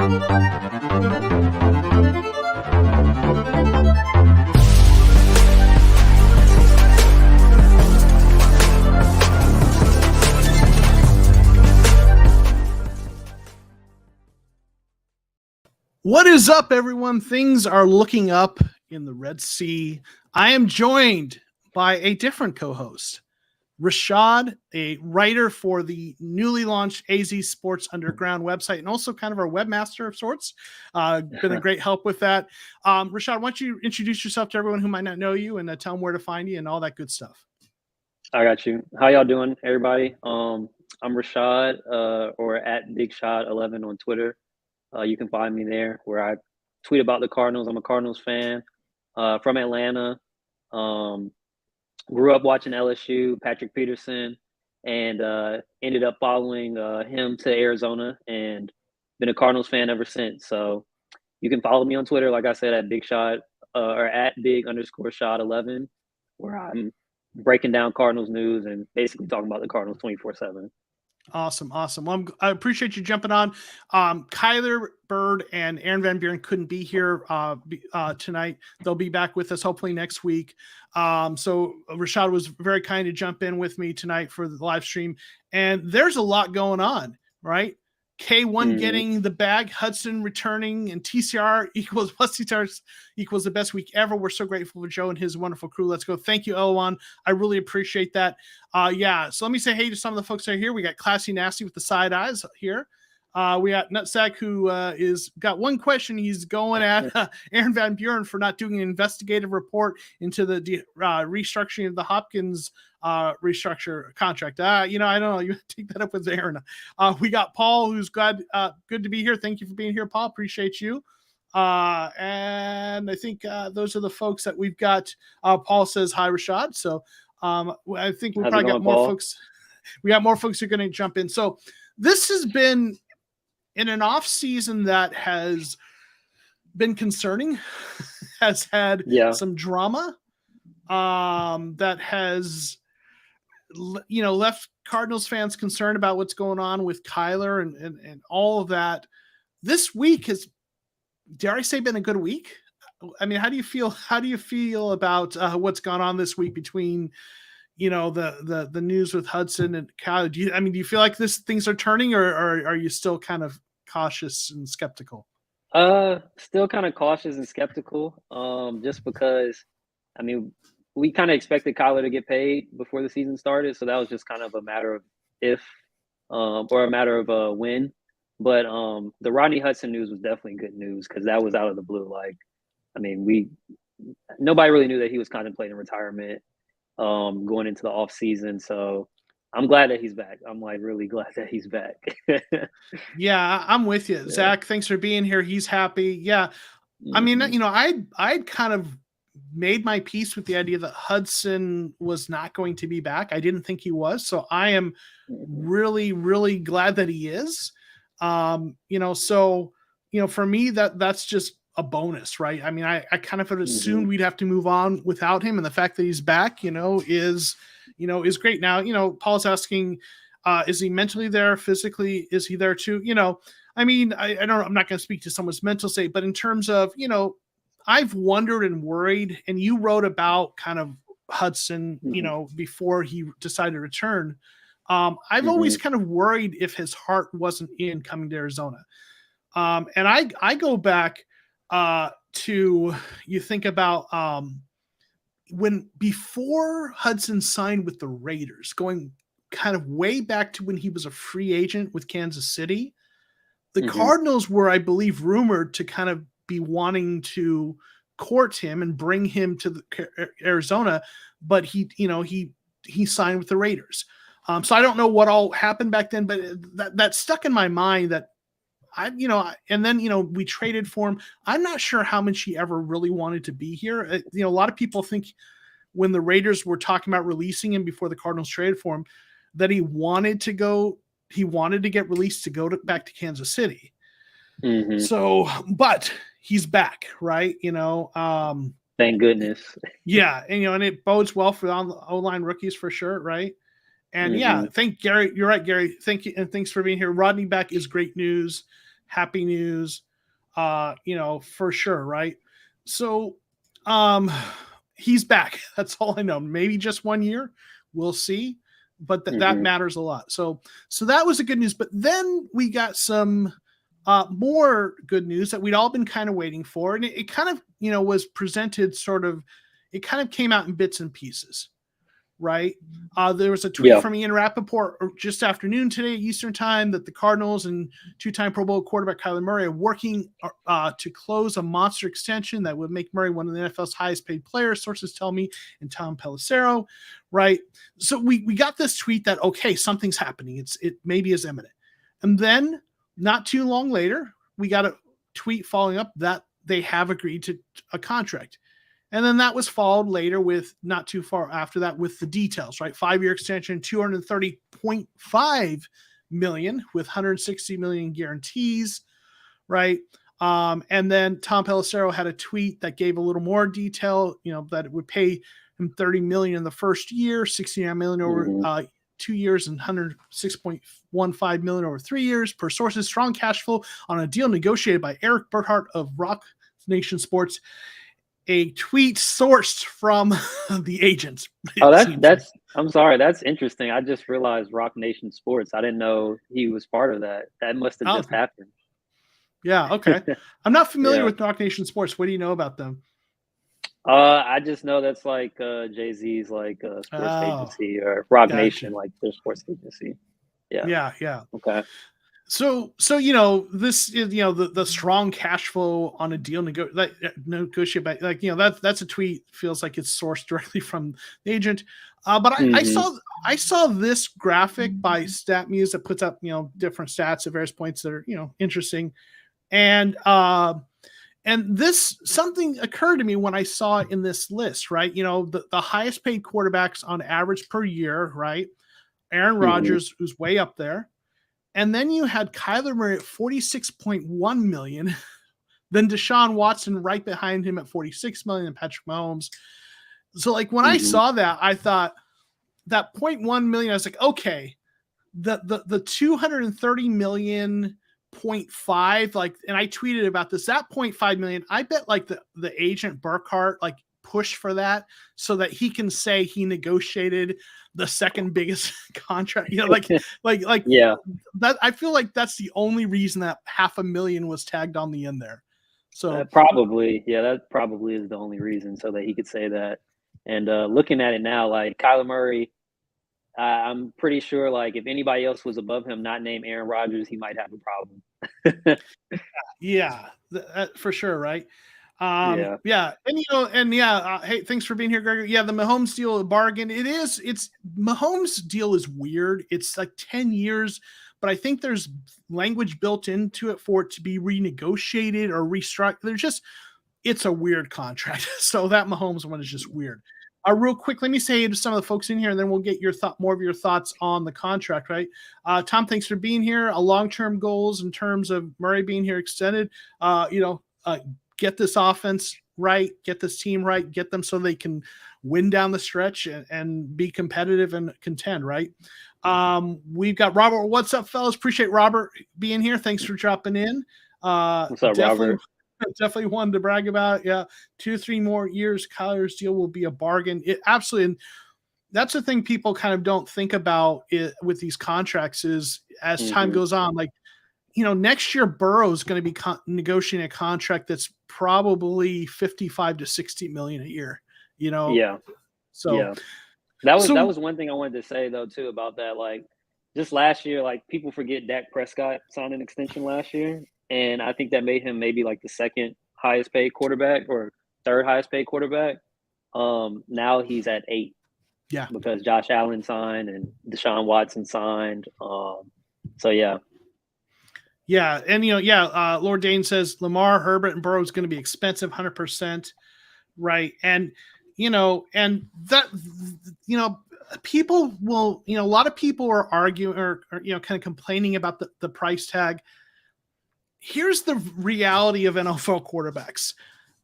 What is up, everyone? Things are looking up in the Red Sea. I am joined by a different co-host, Rashad, a writer for the newly launched AZ Sports Underground website and also kind of our webmaster of sorts. Been a great help with that. Rashad, why don't you introduce yourself to everyone who might not know you and tell them where to find you and all that good stuff. I got you. How y'all doing, everybody? I'm Rashad, or at BigShot11 on Twitter. You can find me there where I tweet about the Cardinals. I'm a Cardinals fan from Atlanta. Grew up watching LSU, Patrick Peterson, and ended up following him to Arizona and been a Cardinals fan ever since. So you can follow me on Twitter, like I said, at BigShot or at Big_Shot11, where I'm breaking down Cardinals news and basically talking about the Cardinals 24/7. Awesome. Well, I appreciate you jumping on. Kyler Bird and Aaron Van Buren couldn't be here tonight. They'll be back with us hopefully next week. So Rashad was very kind to jump in with me tonight for the live stream. And there's a lot going on, right? K1 getting the bag, Hudson returning, and TCR equals the best week ever. We're so grateful for Joe and his wonderful crew. Let's go. Thank you, Elwan. I really appreciate that. So let me say hey to some of the folks that are here. We got Classy Nasty with the side eyes here. We got Nutsack, who is got one question. He's going at Aaron Van Buren for not doing an investigative report into the restructuring of the Hopkins restructure contract. I don't know. You take that up with Aaron. We got Paul, who's good to be here. Thank you for being here, Paul. Appreciate you. And I think those are the folks that we've got. Paul says hi, Rashad. So I think we probably got more Paul? Folks. We got more folks who are going to jump in. So this has been in an off season that has been concerning, has had some drama, that has, left Cardinals fans concerned about what's going on with Kyler and all of that. This week has, dare I say, been a good week. I mean, how do you feel? How do you feel about what's gone on this week between, the news with Hudson and Kyler? Do you feel like things are turning, or are you still kind of cautious and skeptical? Still kind of cautious and skeptical. Just because, we kind of expected Kyler to get paid before the season started, so that was just kind of a matter of if, or a matter of when. But the Rodney Hudson news was definitely good news because that was out of the blue. Nobody really knew that he was contemplating retirement going into the off season. So I'm glad that he's back. I'm really glad that he's back. Yeah, I'm with you. Yeah. Zach, thanks for being here. He's happy. Yeah. I'd kind of made my peace with the idea that Hudson was not going to be back. I didn't think he was. So I am really, really glad that he is. For me, that's just a bonus, right? I kind of had assumed we'd have to move on without him. And the fact that he's back, is great. Now, Paul's asking, is he mentally there? Physically, is he there too? I'm not going to speak to someone's mental state, but in terms of, I've wondered and worried, and you wrote about kind of Hudson, before he decided to return. I've always kind of worried if his heart wasn't in coming to Arizona. And I go back to, you think about before Hudson signed with the Raiders, going kind of way back to when he was a free agent with Kansas City, the Cardinals were, I believe, rumored to kind of be wanting to court him and bring him to Arizona, but he signed with the Raiders. So I don't know what all happened back then, but that stuck in my mind that and then we traded for him. I'm not sure how much he ever really wanted to be here. A lot of people think when the Raiders were talking about releasing him before the Cardinals traded for him, that he wanted to get released to go back to Kansas City. So, but he's back, right? Thank goodness. Yeah. And it bodes well for the O-line rookies for sure. Right. And thank Gary. You're right, Gary. Thank you. And thanks for being here. Rodney back is great news. happy news, for sure. Right. So, he's back. That's all I know. Maybe just 1 year. We'll see. But that matters a lot. So that was a good news. But then we got some more good news that we'd all been kind of waiting for. And it kind of, was presented it kind of came out in bits and pieces. Right. There was a tweet from Ian Rappaport just afternoon today, Eastern time, that the Cardinals and two-time Pro Bowl quarterback Kyler Murray are working to close a monster extension that would make Murray one of the NFL's highest paid players, sources tell me, and Tom Pelissero. Right. So we got this tweet that, okay, something's happening. It maybe is imminent. And then not too long later, we got a tweet following up that they have agreed to a contract. And then that was followed later with, not too far after that, with the details, right? 5-year extension, $230.5 million with $160 million guarantees, right? And then Tom Pelissero had a tweet that gave a little more detail, that it would pay him $30 million in the first year, $69 million over 2 years, and $106.15 million over 3 years. Per sources, strong cash flow on a deal negotiated by Eric Burkhart of Rock Nation Sports. A tweet sourced from the agents. Oh, I'm sorry. That's interesting. I just realized Rock Nation Sports. I didn't know he was part of that. That must have just happened. Yeah. Okay. I'm not familiar with Rock Nation Sports. What do you know about them? I just know that's like Jay-Z's like sports agency, or Rock Nation, like their sports agency. Yeah. Yeah. Okay. So this is the strong cash flow on a deal negotiate by, like, that's a tweet, feels like it's sourced directly from the agent. But I saw this graphic by StatMuse that puts up different stats at various points that are interesting, and this, something occurred to me when I saw it in this list, right? The highest paid quarterbacks on average per year, right? Aaron Rodgers, who's way up there. And then you had Kyler Murray at $46.1 million, then Deshaun Watson right behind him at $46 million, and Patrick Mahomes. So, like, when I saw that, I thought that $0.1 million, I was like, okay, the $230 million 0.5, like, and I tweeted about this, that 0.5 million, I bet like the agent Burkhart like push for that so that he can say he negotiated the second biggest contract, like yeah, that. I feel like that's the only reason that $500,000 was tagged on the end there. So that probably is the only reason, so that he could say that. And looking at it now, like Kyler Murray, I'm pretty sure, like, if anybody else was above him, not named Aaron Rodgers, he might have a problem. Yeah, for sure, right? Yeah. And hey, thanks for being here, Gregory. Yeah, the Mahomes deal, a bargain. It's Mahomes deal is weird. It's like 10 years, but I think there's language built into it for it to be renegotiated or restructured. It's a weird contract. So that Mahomes one is just weird. Real quick, let me say to some of the folks in here, and then we'll get more of your thoughts on the contract, right? Tom, thanks for being here. Long-term goals in terms of Murray being here extended, get this offense right, get this team right, get them so they can win down the stretch and be competitive and contend, right? We've got Robert. What's up, fellas? Appreciate Robert being here. Thanks for dropping in. What's up, Robert? Definitely wanted to brag about it. Yeah, 2-3 more years, Kyler's deal will be a bargain. It absolutely, and that's the thing people kind of don't think about with these contracts is as time goes on, like, next year Burrow is going to be negotiating a contract that's probably 55 to 60 million a year. Yeah. So yeah, that was one thing I wanted to say though too about that. Like, just last year, like, people forget Dak Prescott signed an extension last year. And I think that made him maybe like the second highest paid quarterback or third highest paid quarterback. Now he's at 8. Yeah. Because Josh Allen signed and Deshaun Watson signed. So yeah. Yeah. And, Lord Dane says Lamar, Herbert, and Burrow is going to be expensive, 100%. Right. And, and that, people will, a lot of people are arguing or kind of complaining about the price tag. Here's the reality of NFL quarterbacks.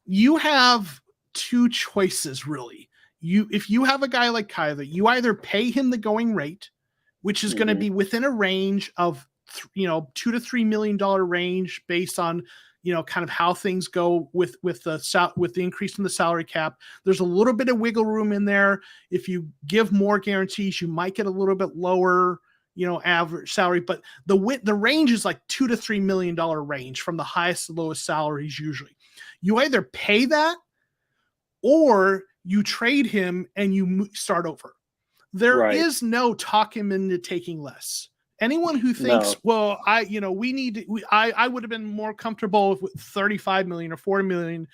You have two choices, really. If you have a guy like Kyler, you either pay him the going rate, which is going to be within a range of $2 to $3 million range based on, kind of how things go with the increase in the salary cap. There's a little bit of wiggle room in there. If you give more guarantees, you might get a little bit lower, average salary, but the range is like $2 to $3 million range from the highest to lowest salaries. Usually you either pay that or you trade him and you start over. There is no talk him into taking less. Anyone who thinks, well, I would have been more comfortable with 35 million or 40 million.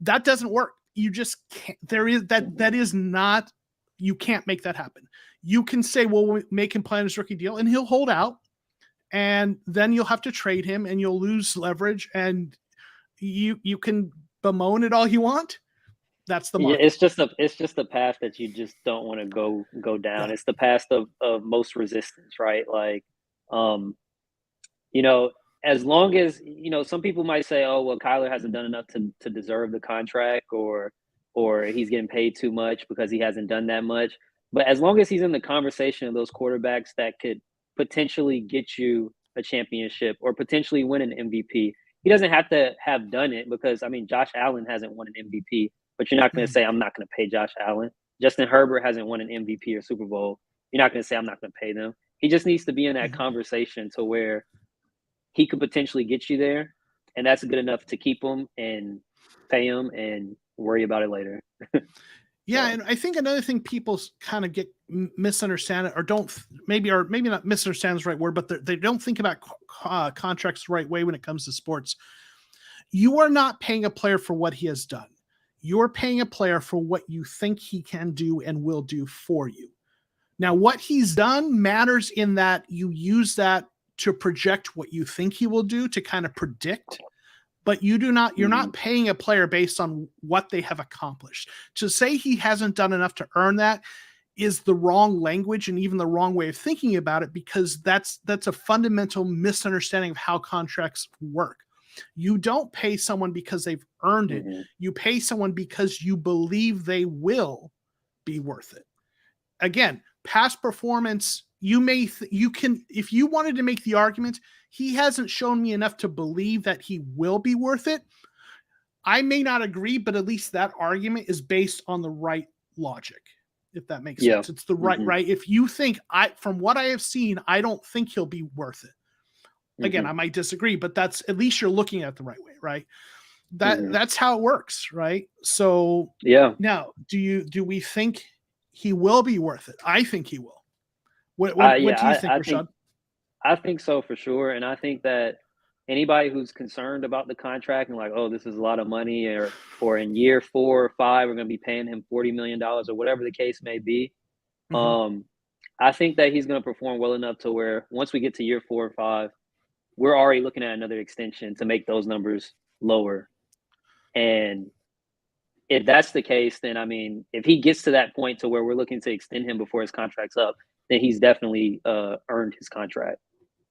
That doesn't work. You just can't. That is not, you can't make that happen. You can say, well, we'll make him play his rookie deal and he'll hold out, and then you'll have to trade him and you'll lose leverage, and you can bemoan it all you want. That's the market. Yeah, it's just a path that you just don't want to go down. Yeah. It's the path of most resistance, right? Like, as long as, some people might say, oh, well, Kyler hasn't done enough to deserve the contract, or he's getting paid too much because he hasn't done that much. But as long as he's in the conversation of those quarterbacks that could potentially get you a championship or potentially win an MVP, he doesn't have to have done it, because, Josh Allen hasn't won an MVP. But you're not going to say, I'm not going to pay Josh Allen. Justin Herbert hasn't won an MVP or Super Bowl. You're not going to say, I'm not going to pay them. He just needs to be in that conversation to where he could potentially get you there. And that's good enough to keep him and pay him and worry about it later. Yeah. And I think another thing people kind of get misunderstand, or maybe not misunderstand is the right word, but they don't think about contracts the right way when it comes to sports. You are not paying a player for what he has done. You're paying a player for what you think he can do and will do for you. Now, what he's done matters in that you use that to project what you think he will do, to kind of predict, but you're not paying a player based on what they have accomplished. To say he hasn't done enough to earn that is the wrong language and even the wrong way of thinking about it, because that's a fundamental misunderstanding of how contracts work. You don't pay someone because they've earned it. You pay someone because you believe they will be worth it. Again, past performance, you can, if you wanted to make the argument, he hasn't shown me enough to believe that he will be worth it. I may not agree, but at least that argument is based on the right logic, if that makes sense. It's the right. If you think, from what I have seen, I don't think he'll be worth it. Again, I might disagree, but that's, at least you're looking at it the right way, right? That's how it works, right? So now, do we think he will be worth it? I think he will. What do you think, Rashad? I think so, for sure. And I think that anybody who's concerned about the contract and like, oh, this is a lot of money, or in year 4 or 5, we're going to be paying him $40 million or whatever the case may be. I think that he's going to perform well enough to where once we get to year 4 or 5, we're already looking at another extension to make those numbers lower. And if that's the case, then, if he gets to that point to where we're looking to extend him before his contract's up, then he's definitely earned his contract.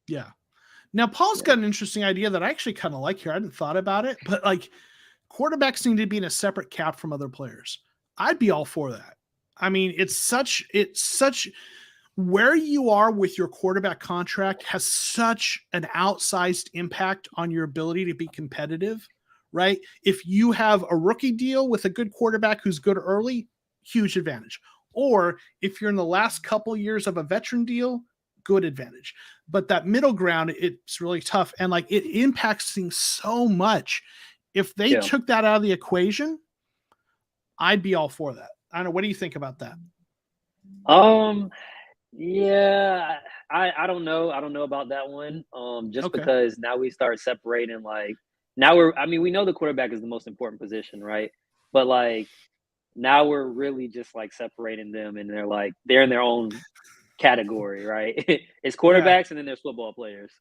Yeah. Now, Paul's got an interesting idea that I actually kind of like here. I hadn't thought about it, but like, quarterbacks need to be in a separate cap from other players. I'd be all for that. It's such where you are with your quarterback contract has such an outsized impact on your ability to be competitive, right? If you have a rookie deal with a good quarterback who's good early, huge advantage. Or if you're in the last couple years of a veteran deal, good advantage. But that middle ground, it's really tough. And like, it impacts things so much. If they took that out of the equation, I'd be all for that. I don't know. What do you think about that? Yeah, I don't know. I don't know about that one. Because now we start separating, like, now we know the quarterback is the most important position, right? But like, now we're really just like separating them, and they're in their own category, right? It's quarterbacks and then there's football players.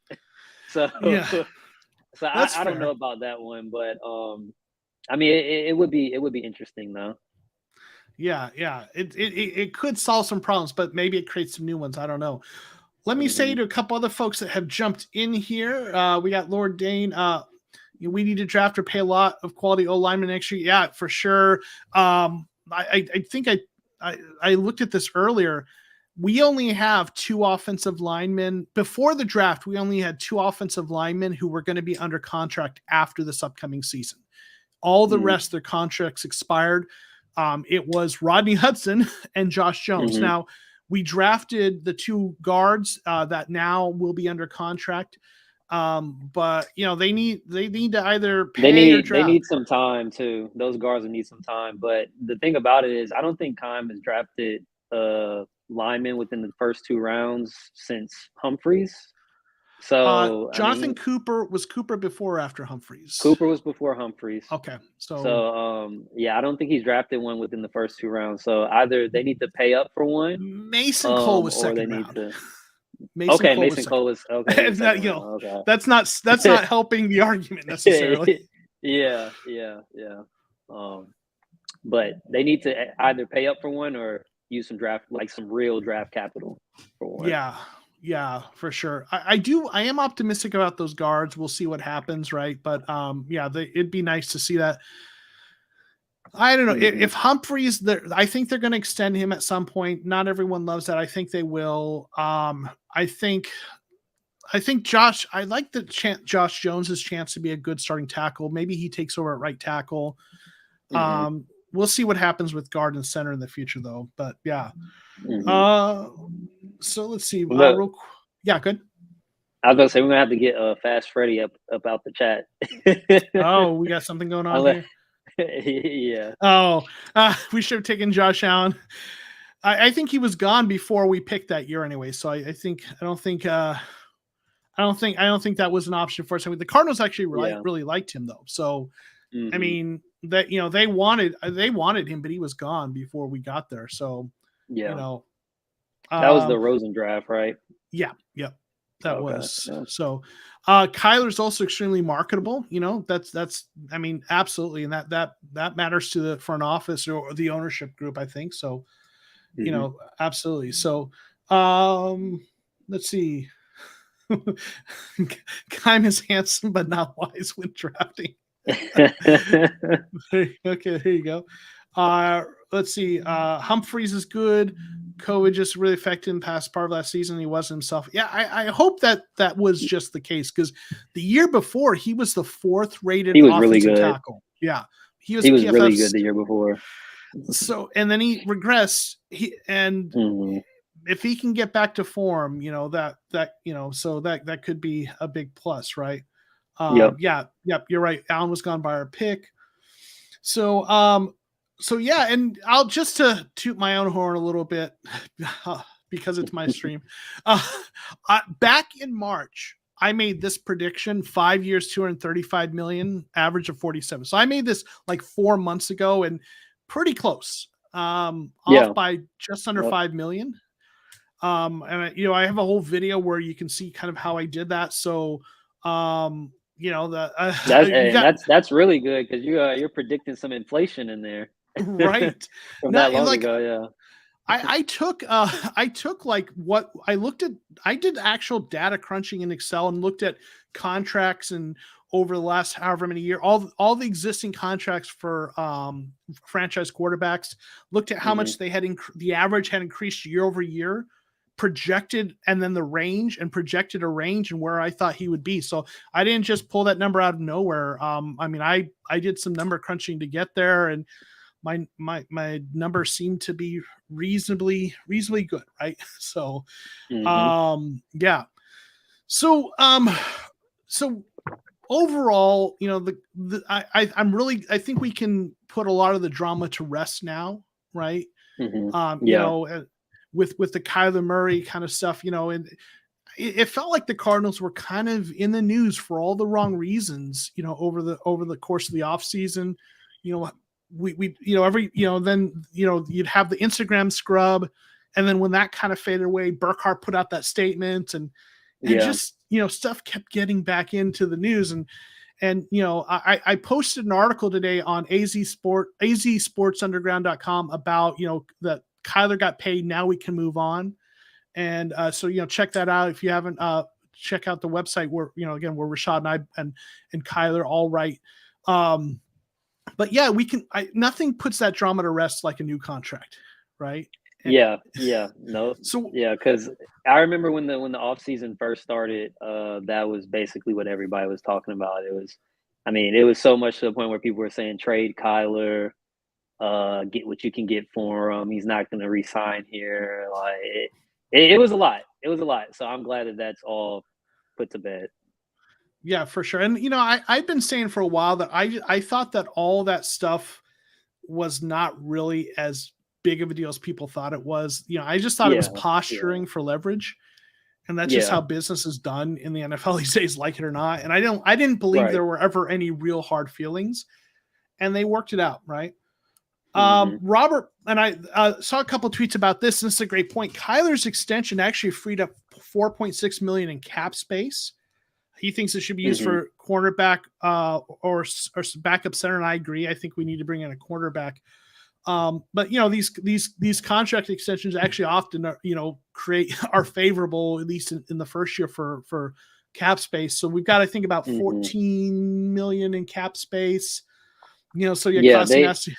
So I don't know about that one, but it would be interesting though. Yeah. It could solve some problems, but maybe it creates some new ones. I don't know. Let me say to a couple other folks that have jumped in here. We got Lord Dane. We need to draft or pay a lot of quality O linemen next year. Yeah, for sure. I think I looked at this earlier. we only have 2 offensive linemen. Before the draft, we only had 2 offensive linemen who were going to be under contract after this upcoming season. All the rest, their contracts expired. It was Rodney Hudson and Josh Jones. Now, we drafted the 2 guards that now will be under contract. But they need to either pay or draft. They need some time too. Those guards will need some time. But the thing about it is, I don't think Keim has drafted linemen within the first 2 rounds since Humphreys. So Jonathan Cooper was Cooper before or after Humphreys? Cooper was before Humphreys. Okay, I don't think he's drafted one within the first 2 rounds. So either they need to pay up for one. Mason Cole was second round. Mason Cole was okay. That's not helping the argument necessarily. Yeah. But they need to either pay up for one or use some real draft capital for one. Yeah, for sure. I am optimistic about those guards. We'll see what happens, right? But it'd be nice to see that. I don't know if Humphreys. I think they're going to extend him at some point. Not everyone loves that. I think they will. I think Josh. I like Josh Jones's chance to be a good starting tackle. Maybe he takes over at right tackle. We'll see what happens with guard and center in the future, though. But yeah. So let's see. Yeah, good. I was gonna say we're gonna have to get Fast Freddy up out the chat. Oh, we got something going on here. Yeah. Oh, we should have taken Josh Allen. I think he was gone before we picked that year anyway. So I don't think that was an option for us. I mean, the Cardinals actually really liked him though. So I mean that they wanted him, but he was gone before we got there. So that was the Rosen draft, right? Yeah. That was. Yeah. So Kyler's also extremely marketable. That's I mean, absolutely. And that matters to the front office or the ownership group, I think. So, absolutely. So let's see. Keim is handsome, but not wise when drafting. Okay, here you go. Let's see. Humphreys is good. COVID just really affected him past part of last season. He wasn't himself. Yeah, I hope that was just the case because the year before he was the 4th rated offensive really good tackle. Yeah, he was really good the year before. So and then he regressed. If he can get back to form, that could be a big plus, right? Yep. You're right. Allen was gone by our pick. So yeah, and I'll just to toot my own horn a little bit because it's my stream. Back in March, I made this prediction: 5 years, $235 million, average of 47. So I made this like 4 months ago, and pretty close, off by just under 5 million. And I have a whole video where you can see kind of how I did that. So that's really good because you're predicting some inflation in there. Right. From that long ago, yeah. I took like what I looked at. I did actual data crunching in Excel and looked at contracts and over the last however many years, all the existing contracts for franchise quarterbacks. Looked at how much they had the average had increased year over year, projected, and then the range and projected a range and where I thought he would be. So I didn't just pull that number out of nowhere. I mean, I did some number crunching to get there, and my numbers seem to be reasonably good, right? So yeah. So overall, I think we can put a lot of the drama to rest now, right? With the Kyler Murray kind of stuff, and it felt like the Cardinals were kind of in the news for all the wrong reasons, over the course of the offseason. Then you'd have the Instagram scrub, and then when that kind of faded away, Burkhardt put out that statement, and just stuff kept getting back into the news, and I posted an article today on azsportsunderground.com about that Kyler got paid, now we can move on, and so check that out if you haven't. Check out the website where again where Rashad and I and Kyler all write. But yeah, nothing puts that drama to rest like a new contract, right? No, So because I remember when the offseason first started, that was basically what everybody was talking about. It was so much to the point where people were saying trade Kyler, get what you can get for him. He's not going to resign here. Like it was a lot. It was a lot. So I'm glad that that's all put to bed. yeah, for sure. And I've been saying for a while that I thought that all that stuff was not really as big of a deal as people thought it was. I just thought it was Yeah, posturing for leverage. And that's just yeah, how business is done in the NFL these days, like it or not. And I didn't believe right. there were ever any real hard feelings, and they worked it out, right? Hmm. Robert and I saw a couple tweets about this, and this is a great point. Kyler's extension actually freed up $4.6 million in cap space. He thinks it should be used Hmm. for cornerback or backup center, and I agree. I think we need to bring in a quarterback. But these contract extensions actually often are favorable, at least in the first year for cap space. So we've got to think about Hmm. 14 million in cap space. So yeah, Yeah, Costa has to.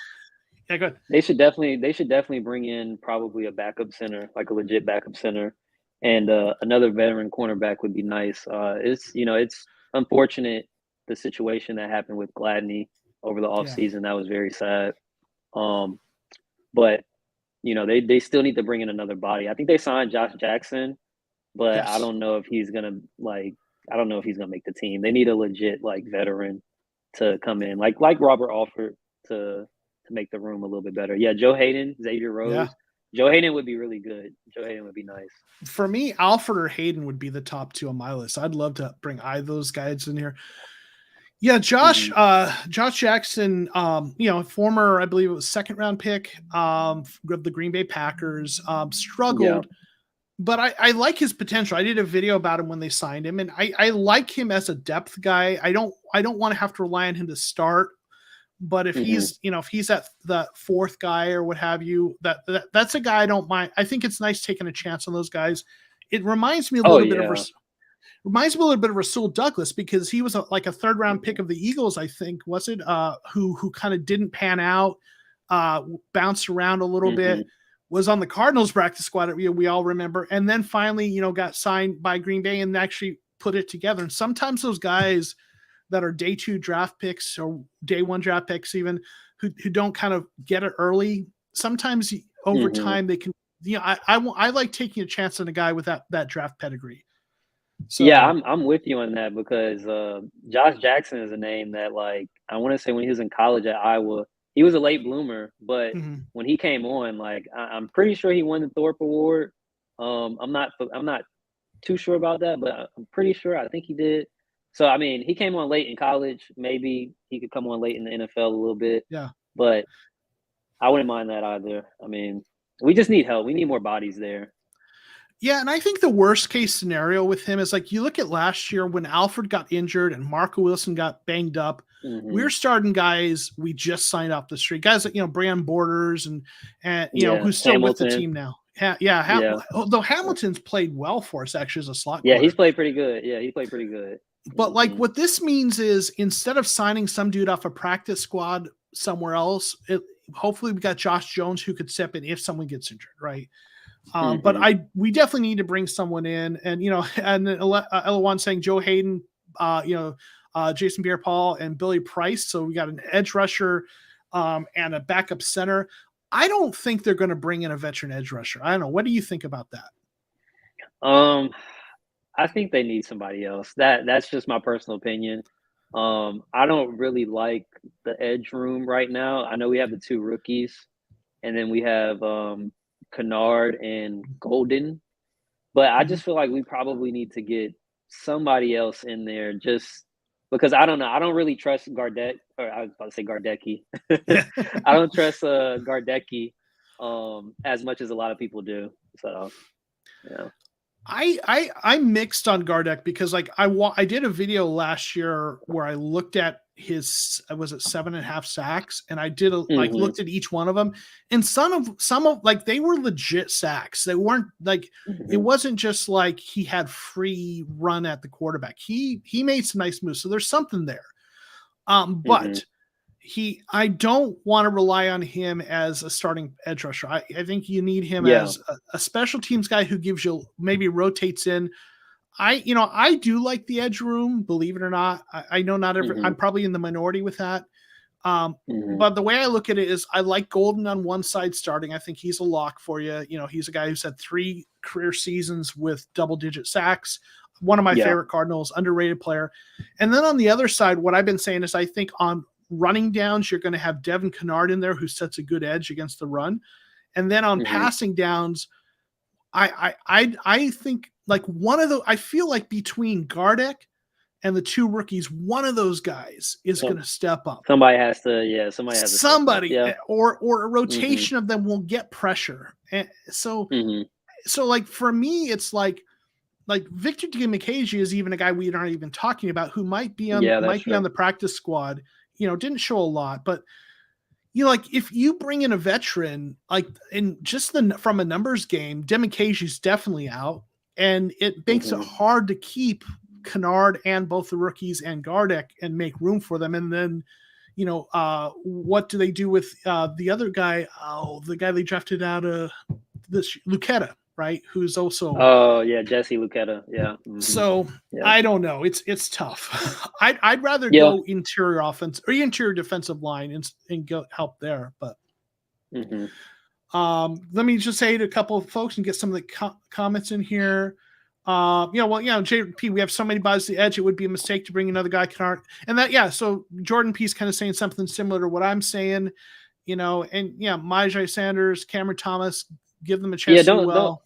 Yeah, good. they should definitely bring in probably a backup center, like a legit backup center, and another veteran cornerback would be nice. It's unfortunate the situation that happened with Gladney over the Yeah. offseason. That was very sad. Um, but they still need to bring in another body. I think they signed Josh Jackson, but I Yes. don't know if he's gonna I don't know if he's gonna make the team. They need a legit veteran to come in, like Robert Alford to make the room a little bit better. Yeah, Joe Hayden, Xavier Yeah. Rose. Joe Hayden would be really good. Joe Hayden would be nice. For me, Alfred or Hayden would be the top two on my list. I'd love to bring either of those guys in here. Yeah, Hmm. Josh Jackson, former, I believe it was second round pick of the Green Bay Packers, Yeah. struggled, but I like his potential. I did a video about him when they signed him, and I like him as a depth guy. I don't want to have to rely on him to start, but if Hmm. he's at the fourth guy or what have you, that's a guy I don't mind. I think it's nice taking a chance on those guys. It reminds me a Oh little bit of yeah. Rasul Douglas, because he was like a third round pick of the Eagles, I think, was it? Who kind of didn't pan out, bounced around a little Hmm. bit, was on the Cardinals practice squad. We all remember, and then finally, got signed by Green Bay and actually put it together. And sometimes those guys that are day 2 draft picks or day 1 draft picks, even who don't kind of get it early, sometimes over Hmm. time they can. I like taking a chance on a guy with that draft pedigree. Yeah, So I'm with you on that because Josh Jackson is a name that I want to say when he was in college at Iowa, he was a late bloomer, but mhm. when he came on, I'm pretty sure he won the Thorpe Award. I'm not too sure about that, but I'm pretty sure I think he did. So he came on late in college. Maybe he could come on late in the NFL a little bit, Yeah. but I wouldn't mind that either. We just need help. We need more bodies there. Yeah, and I think the worst case scenario with him is like you look at last year when Alfred got injured and Marco Wilson got banged up. Hmm. We're starting guys we just signed off the street, guys like Brand Borders and Yeah, who's still with the Hamilton. team now. Yeah, Although Hamilton's played well for us actually as a slot yeah, he's corner. played pretty good. Yeah, he played pretty good. But like Hmm. what this means is instead of signing some dude off a practice squad somewhere else, hopefully we got Josh Jones who could step in if someone gets injured, right? But Hmm. we definitely need to bring someone in, and and Ella saying Joe Hayden, Jason Pierre-Paul and Billy Price. So we got an edge rusher and a backup center. I don't think they're going to bring in a veteran edge rusher. I don't know. What do you think about that? Um, I think they need somebody else. That's just my personal opinion. I don't really like the edge room right now. I know we have the two rookies, and then we have Kennard and Golden, but I Mhm. just feel like we probably need to get somebody else in there just because I don't know. I don't really trust Gardeck, or I was about to say Gardecki. I don't trust Gardecki as much as a lot of people do. So yeah. I'm mixed on Gardeck because like I did a video last year where I looked at his was it 7.5 sacks, and I did Hmm. looked at each one of them, and some of like they were legit sacks. They weren't like it Hmm. wasn't just like he had free run at the quarterback. He made some nice moves, so there's something there. Hmm. But I don't want to rely on him as a starting edge rusher. I think you need him Yeah. as a special teams guy who gives you, maybe rotates in. I do like the edge room, believe it or not. I know not every, I'm probably in the minority with that. But the way I look at it is I like Golden on one side starting. I think he's a lock for you. He's a guy who's had 3 career seasons with double-digit sacks. One of my favorite Cardinals, underrated player. And then on the other side, what I've been saying is I think on running downs, you're going to have Devin Kennard in there who sets a good edge against the run. And then on passing downs, I think like one of the, I feel like between Gardeck and the 2 rookies, one of those guys is going to step up. Somebody has to, somebody yeah. or a rotation of them will get pressure. And so like for me, it's like Victor Dimukeje is even a guy we aren't even talking about who might be on the practice squad. Didn't show a lot, but like if you bring in a veteran, like in just from a numbers game, Dimukeje is definitely out, and it makes it hard to keep Kennard and both the rookies and Gardeck and make room for them. And then, what do they do with the other guy? Oh, the guy they drafted out of this Lucetta, right? Who's also Jesse Lucetta. Yeah. So I don't know. It's tough. I'd rather go interior offense or interior defensive line and go help there. But let me just say to a couple of folks and get some of the comments in here. JP, we have so many bodies at the edge, it would be a mistake to bring another guy. And that, so Jordan P is kind of saying something similar to what I'm saying, and Myjai Sanders, Cameron Thomas, give them a chance to do well.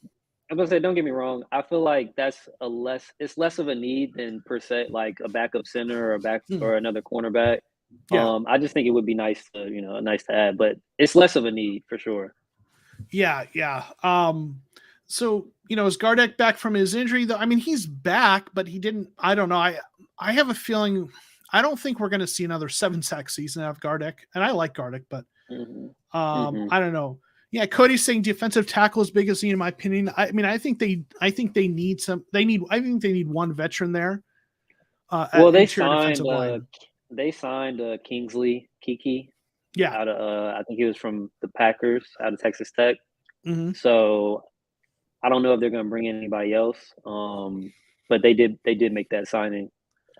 I'm gonna say, don't get me wrong. I feel like that's it's less of a need than per se like a backup center or another cornerback. Yeah. I just think it would be nice to add, but it's less of a need for sure. Yeah. So, is Gardeck back from his injury though? I mean, he's back, but he didn't, I don't know. I have a feeling, I don't think we're going to see another 7-sack season out of Gardeck, and I like Gardeck, but I don't know. Yeah. Cody's saying defensive tackle is big as need, in my opinion. I mean, I think they need one veteran there. They signed Kingsley Kiki. Yeah. Out of, I think he was from the Packers out of Texas Tech. So I don't know if they're going to bring in anybody else. But they did make that signing.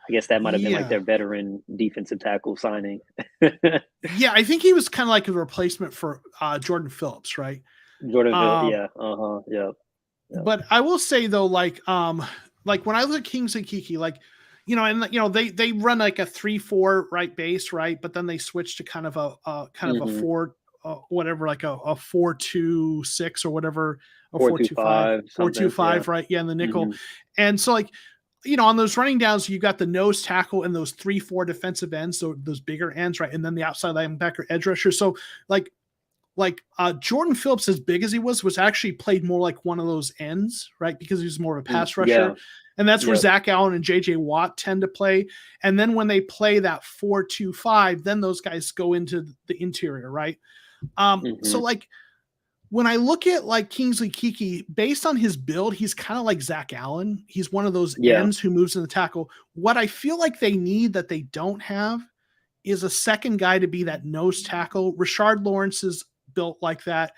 I guess that might have been like their veteran defensive tackle signing. Yeah, I think he was kind of like a replacement for Jordan Phillips, right? Jordan Phillips, yeah. But I will say though, like when I look at Kingsley Kiki, they run like a 3-4 right base, right? But then they switch to kind of a 4, whatever, like a 4-2-6 or whatever, a 4-2-5, 4-2-5, right? Yeah, in the nickel. And so on those running downs, you got the nose tackle and those 3-4 defensive ends, so those bigger ends, right? And then the outside linebacker edge rusher. So Jordan Phillips, as big as he was actually played more like one of those ends, right? Because he was more of a pass rusher. Yeah. And that's where Zach Allen and JJ Watt tend to play. And then when they play that 4-2-5, then those guys go into the interior, right? So when I look at Kingsley Kiki, based on his build, he's kind of like Zach Allen. He's one of those ends who moves in the tackle. What I feel like they need that they don't have is a second guy to be that nose tackle. Rashard Lawrence is built like that.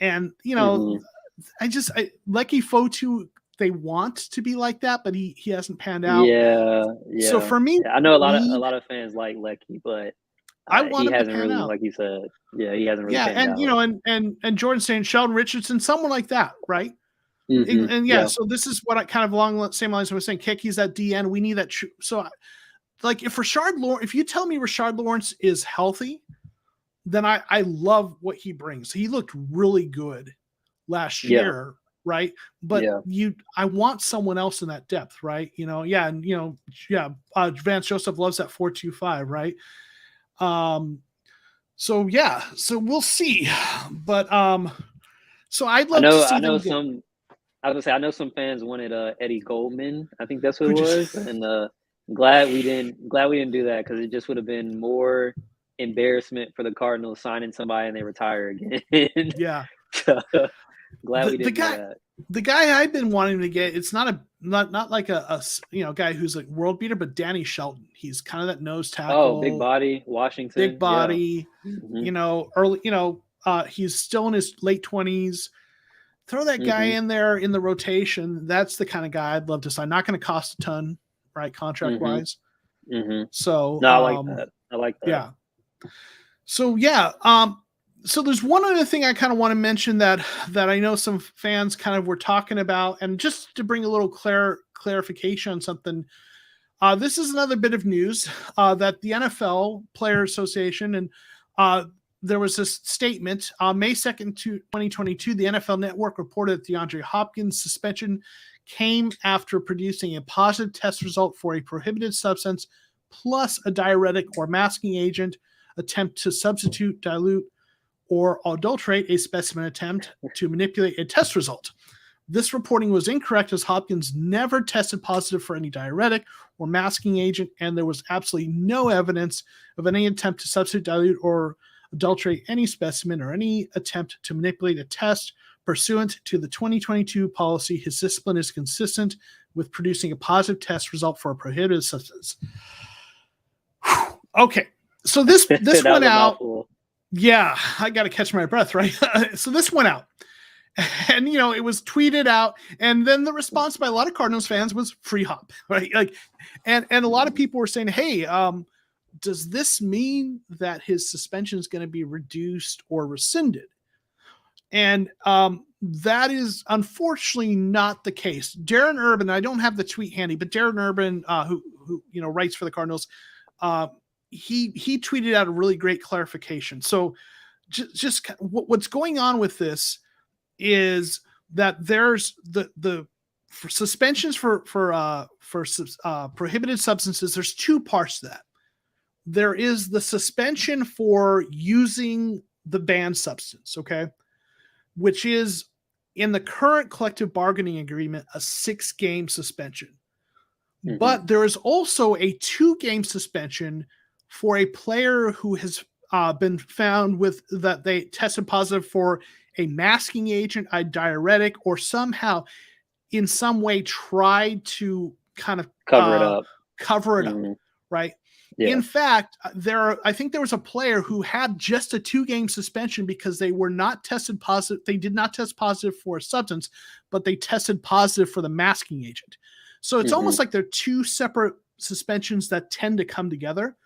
And, Lecky Fotu, they want to be like that, but he hasn't panned out. Yeah. So for me, I know a lot of fans like Lecky, but I want he hasn't really, like you said. Yeah, he hasn't really. Yeah, and and Jordan saying Sheldon Richardson, someone like that, right? So this is what I kind of along the same lines I was saying. Kiki's that DN. We need that. So, if you tell me Rashard Lawrence is healthy, then I love what he brings. He looked really good last year, right? But I want someone else in that depth, right? Vance Joseph loves that 4-2-5, right? So we'll see, but so I'd love to see them. I know some fans wanted Eddie Goldman. I think that's what it was, and glad we didn't do that because it just would have been more embarrassment for the Cardinals signing somebody and they retire again. Yeah. So, glad we didn't do that. The guy I've been wanting to get, it's not like a guy who's like world beater, but Danny Shelton. He's kind of that nose Oh, big tackle, body, big Washington. Yeah. body, Hmm. early, he's still in his late 20s. Throw that guy Hmm. in there in the rotation. That's the kind of guy I'd love to sign. Not going to cost a ton, right? Contract Hmm. wise. Hmm. So, No, I like that. I like that. yeah. So, yeah. So there's one other thing I kind of want to mention that I know some fans kind of were talking about, and just to bring a little clarification on something. This is another bit of news that the NFL Player Association and there was this statement on May 2nd, 2022. The NFL Network reported that DeAndre Hopkins' suspension came after producing a positive test result for a prohibited substance plus a diuretic or masking agent attempt to substitute, dilute, or adulterate a specimen attempt to manipulate a test result. This reporting was incorrect as Hopkins never tested positive for any diuretic or masking agent, and there was absolutely no evidence of any attempt to substitute, dilute, or adulterate any specimen or any attempt to manipulate a test. Pursuant to the 2022 policy, his discipline is consistent with producing a positive test result for a prohibited substance. Okay, so this went out. Mouthful. Yeah, I got to catch my breath, right? So this went out. And it was tweeted out, and then the response by a lot of Cardinals fans was free hop, right? Like, and a lot of people were saying, "Hey, does this mean that his suspension is going to be reduced or rescinded?" And that is unfortunately not the case. Darren Urban, I don't have the tweet handy, but Darren Urban, who writes for the Cardinals, he tweeted out a really great clarification. So just what's going on with this is that there's the for suspensions for prohibited substances. There's two parts to that. There is the suspension for using the banned substance, okay, which is in the current collective bargaining agreement a 6-game suspension. Mm-hmm. But there is also a 2-game suspension for a player who has been found with that they tested positive for a masking agent, a diuretic, or somehow in some way tried to kind of cover it up, right? Yeah. In fact, I think there was a player who had just a 2-game suspension because they were not tested positive. They did not test positive for a substance, but they tested positive for the masking agent. So it's almost like they're two separate suspensions that tend to come together.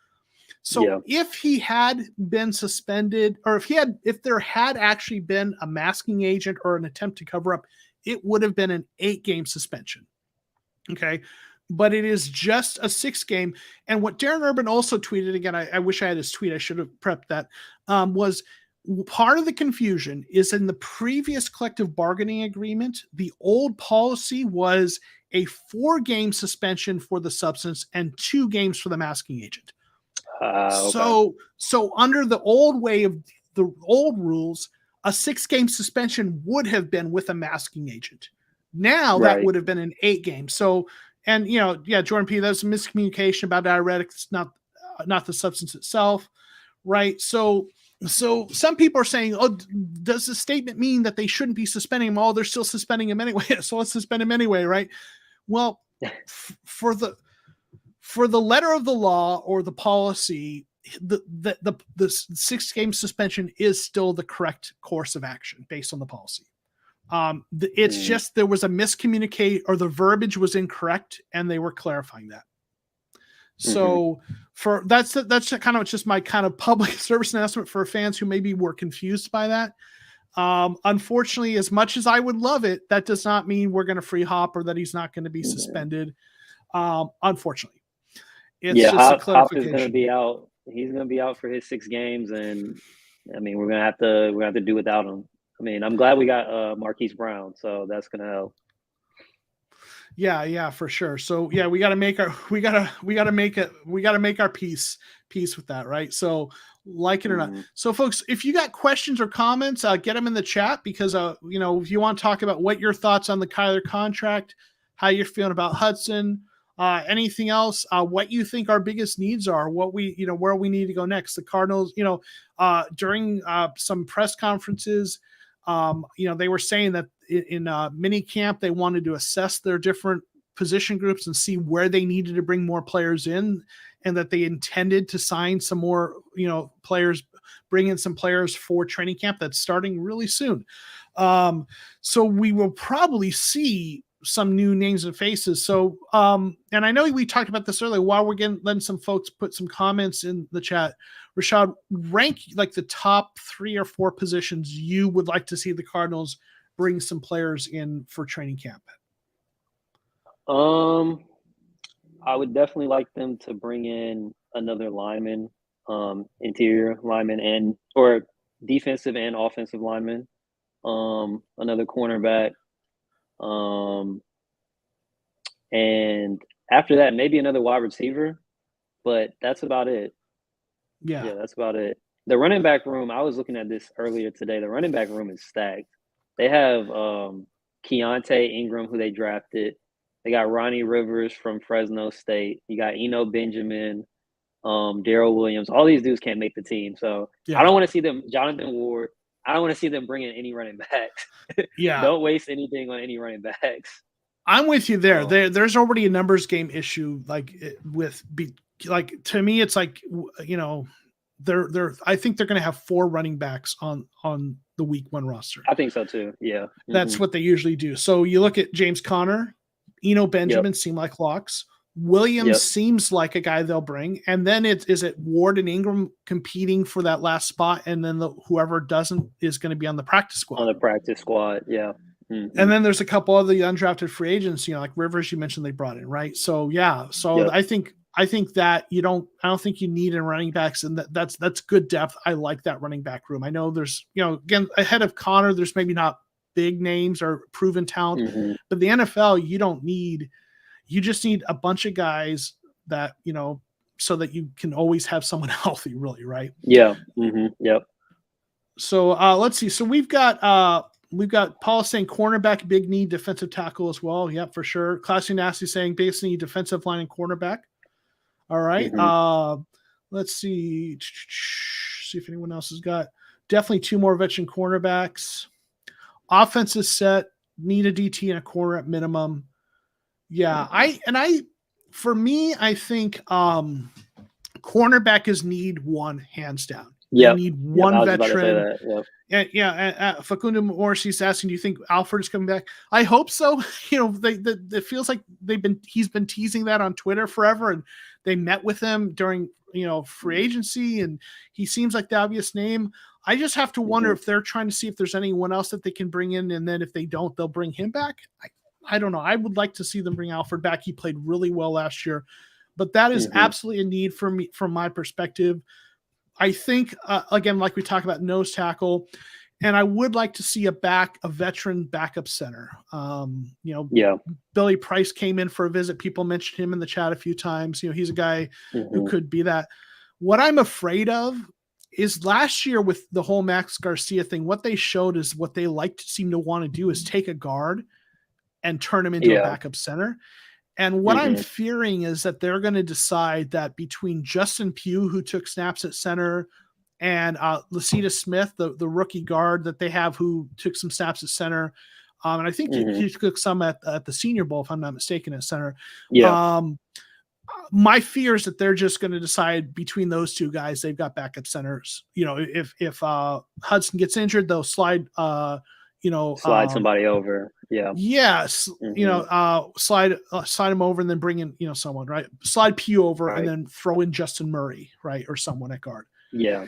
So if he had been suspended, or if there had actually been a masking agent or an attempt to cover up, it would have been an 8-game suspension. Okay. But it is just a 6-game. And what Darren Urban also tweeted, again, I wish I had his tweet, I should have prepped that, was part of the confusion is in the previous collective bargaining agreement, the old policy was a 4-game suspension for the substance and 2 games for the masking agent. Okay. So under the old way of the old rules, a 6-game suspension would have been with a masking agent. Now that would have been an 8-game. So, and Jordan P, there's a miscommunication about diuretics, not the substance itself, right? So some people are saying, oh, does the statement mean that they shouldn't be suspending him? Oh, they're still suspending him anyway. So let's suspend him anyway, right? Well, for the letter of the law or the policy, the 6-game suspension is still the correct course of action based on the policy. It's just there was a miscommunicate, or the verbiage was incorrect, and they were clarifying that. So that's kind of just my kind of public service announcement for fans who maybe were confused by that. Unfortunately, as much as I would love it, that does not mean we're going to free hop or that he's not going to be suspended. Unfortunately. It's just a clarification. Hopkins going to be out. He's going to be out for his 6 games, and I mean we're going to have to do without him. I mean, I'm glad we got Marquise Brown, so that's going to help. Yeah, for sure. So yeah, we got to make our peace with that, right? So like it or not. So folks, if you got questions or comments, get them in the chat, because if you want to talk about what your thoughts on the Kyler contract, how you're feeling about Hudson, anything else, what you think our biggest needs are, what we, where we need to go next. The Cardinals, during some press conferences, They were saying that in mini camp, they wanted to assess their different position groups and see where they needed to bring more players in, and that they intended to sign some more, players, bring in some players for training camp that's starting really soon. So we will probably see some new names and faces. So, and I know we talked about this earlier, while we're letting some folks put some comments in the chat. Rashad, rank like the top 3 or 4 positions you would like to see the Cardinals bring some players in for training camp. I would definitely like them to bring in another lineman, interior lineman or defensive and offensive lineman, another cornerback. And after that, maybe another wide receiver, but that's about it. Yeah, that's about it. The running back room, I was looking at this earlier today. The running back room is stacked. They have Keontae Ingram, who they drafted. They got Ronnie Rivers from Fresno State. You got Eno Benjamin, Darrell Williams. All these dudes can't make the team. So I don't want to see them, Jonathan Ward. I don't want to see them bring in any running backs. Don't waste anything on any running backs. I'm with you there. There's already a numbers game issue. To me, it's like, I think they're going to have 4 running backs on the week 1 roster. I think so too. Yeah. That's what they usually do. So you look at James Conner, Eno Benjamin seem like locks. Williams seems like a guy they'll bring. And then is it Ward and Ingram competing for that last spot? And then whoever doesn't is going to be on the practice squad. On the practice squad. Yeah. Mm-hmm. And then there's a couple of the undrafted free agents, like Rivers, you mentioned they brought in, right? So I think that I don't think you need in running backs, and that's good depth. I like that running back room. I know there's, again, ahead of Connor, there's maybe not big names or proven talent, but the NFL, you just need a bunch of guys that, so that you can always have someone healthy, really, right? Yeah. Mm-hmm. Yep. So let's see. So we've got Paul saying cornerback, big need, defensive tackle as well. Yep, for sure. Classy Nasty saying base need, defensive line, and cornerback. All right. Let's see. See if anyone else has got definitely 2 more veteran cornerbacks. Offense is set. Need a DT and a corner at minimum. Yeah. I think cornerback is need 1 hands down. Yeah. Need 1 veteran. Facundo Morsi's asking, do you think Alfred is coming back? I hope so. It feels like he's been teasing that on Twitter forever, and they met with him during, free agency, and he seems like the obvious name. I just have to wonder if they're trying to see if there's anyone else that they can bring in, and then if they don't, they'll bring him back. I don't know. I would like to see them bring Alfred back. He played really well last year, but that is absolutely a need for me from my perspective. I think, again, like we talked about, nose tackle, and I would like to see a veteran backup center. Billy Price came in for a visit. People mentioned him in the chat a few times. He's a guy who could be that. What I'm afraid of is last year with the whole Max Garcia thing, what they showed is what they seem to want to do is take a guard and turn him into a backup center. And what I'm fearing is that they're going to decide that between Justin Pugh, who took snaps at center, and Lacita Smith, the rookie guard that they have, who took some snaps at center, and I think he took some at the Senior Bowl, if I'm not mistaken, at center. Yeah. My fear is that they're just going to decide between those 2 guys, they've got backup centers. If Hudson gets injured, they'll slide. Slide somebody over. Yeah. Yes. Slide him over and then bring in, someone, right? Slide Pugh over and then throw in Justin Murray, right? Or someone at guard. Yeah.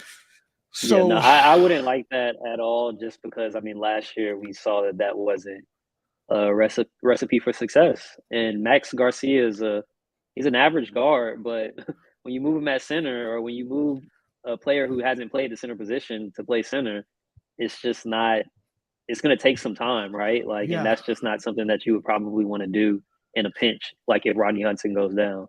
So I wouldn't like that at all, just because, last year we saw that wasn't a recipe for success. And Max Garcia he's an average guard, but when you move him at center, or when you move a player who hasn't played the center position to play center, it's just not. It's going to take some time, right? And that's just not something that you would probably want to do in a pinch, like if Rodney Hudson goes down.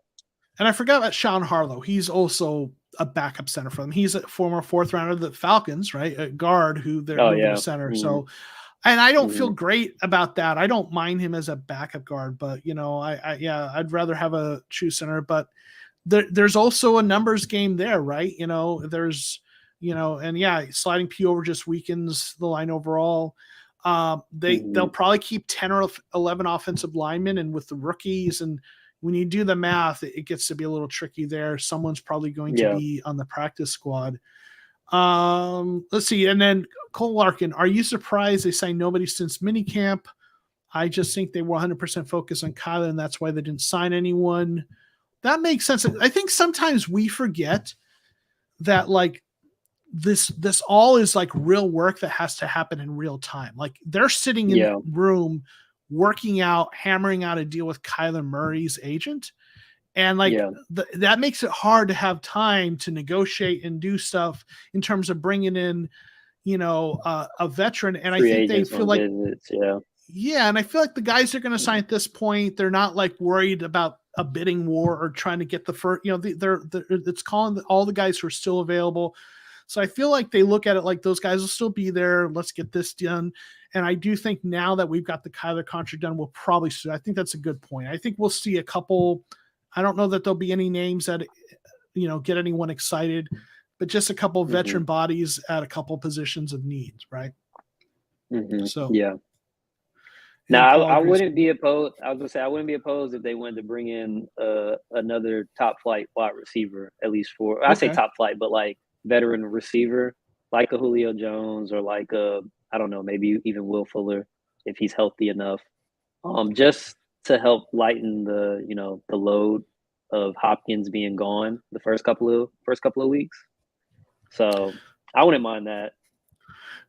And I forgot about Sean Harlow. He's also a backup center for them. He's a former 4th rounder of the Falcons, right? A guard who they're moving to center. So, and I don't feel great about that. I don't mind him as a backup guard, but I'd rather have a true center. But there's also a numbers game there, right? There's and sliding P over just weakens the line overall. They'll Mhm. probably keep 10 or 11 offensive linemen, and with the rookies, and when you do the math, it gets to be a little tricky there. Someone's probably going to Yeah. be on the practice squad. Let's see. And then Cole Larkin, are you surprised they signed nobody since minicamp? I just think they were 100% focused on Kyler, and that's why they didn't sign anyone. That makes sense. I think sometimes we forget that, like, this all is like real work that has to happen in real time. Like, they're sitting in Yeah. the room working out, hammering out a deal with Kyler Murray's agent. And like Yeah. that makes it hard to have time to negotiate and do stuff in terms of bringing in, a veteran. And I Free think they agents feel on like, visits. Yeah. and I feel like the guys they're going to sign at this point, they're not like worried about a bidding war or trying to get the first, they're it's calling all the guys who are still available. So I feel like they look at it like those guys will still be there. Let's get this done. And I do think now that we've got the Kyler contract done, we'll probably see. I think that's a good point. I think we'll see a couple. I don't know that there'll be any names that, get anyone excited, but just a couple of veteran bodies at a couple positions of needs, right? So Yeah. and Now, Paul I agrees. wouldn't be opposed. I was gonna say I wouldn't be opposed if they wanted to bring in another top flight wide receiver, at least for I say Okay. top flight, but like veteran receiver, like a Julio Jones or like a I don't know, maybe even Will Fuller if he's healthy enough, just to help lighten the load of Hopkins being gone the first couple of weeks. So I wouldn't mind that.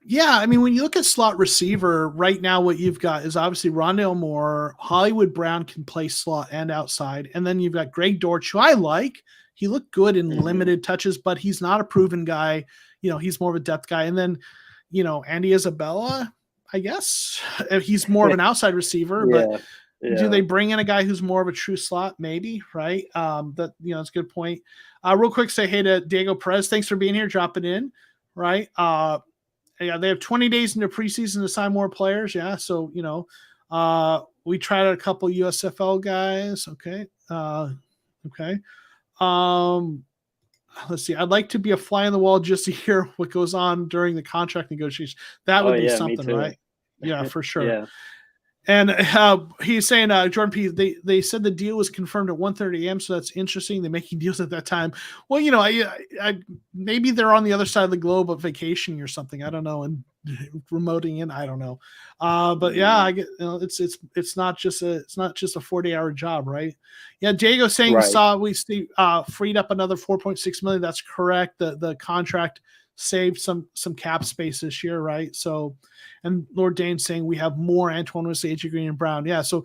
Yeah, I mean, when you look at slot receiver right now, what you've got is obviously Rondale Moore, Hollywood Brown can play slot and outside, and then you've got Greg Dortch, who I like. He looked good in limited touches, but he's not a proven guy. He's more of a depth guy. And then, Andy Isabella, I guess he's more of an outside receiver, but do they bring in a guy who's more of a true slot? Maybe, right? It's a good point. Real quick, say hey to Diego Perez. Thanks for being here, dropping in, right? They have 20 days into preseason to sign more players. Yeah. So, we tried out a couple USFL guys. Okay. Okay. Let's see. I'd like to be a fly on the wall just to hear what goes on during the contract negotiations. That Oh would be yeah, me something, too. right? Yeah, for sure. Yeah. And he's saying, Jordan P, they said the deal was confirmed at 1:30 a.m., so that's interesting. They're making deals at that time. Well, I maybe they're on the other side of the globe of vacationing or something. I don't know, and remoting in. I don't know. But yeah, I get it's not just a 40-hour job, right? Yeah, Diego saying Right. we freed up another 4.6 million. That's correct. The contract saved some cap space this year, right? So, and Lord Dane saying we have more Antoine Wesley, AJ Green, and Brown. Yeah, so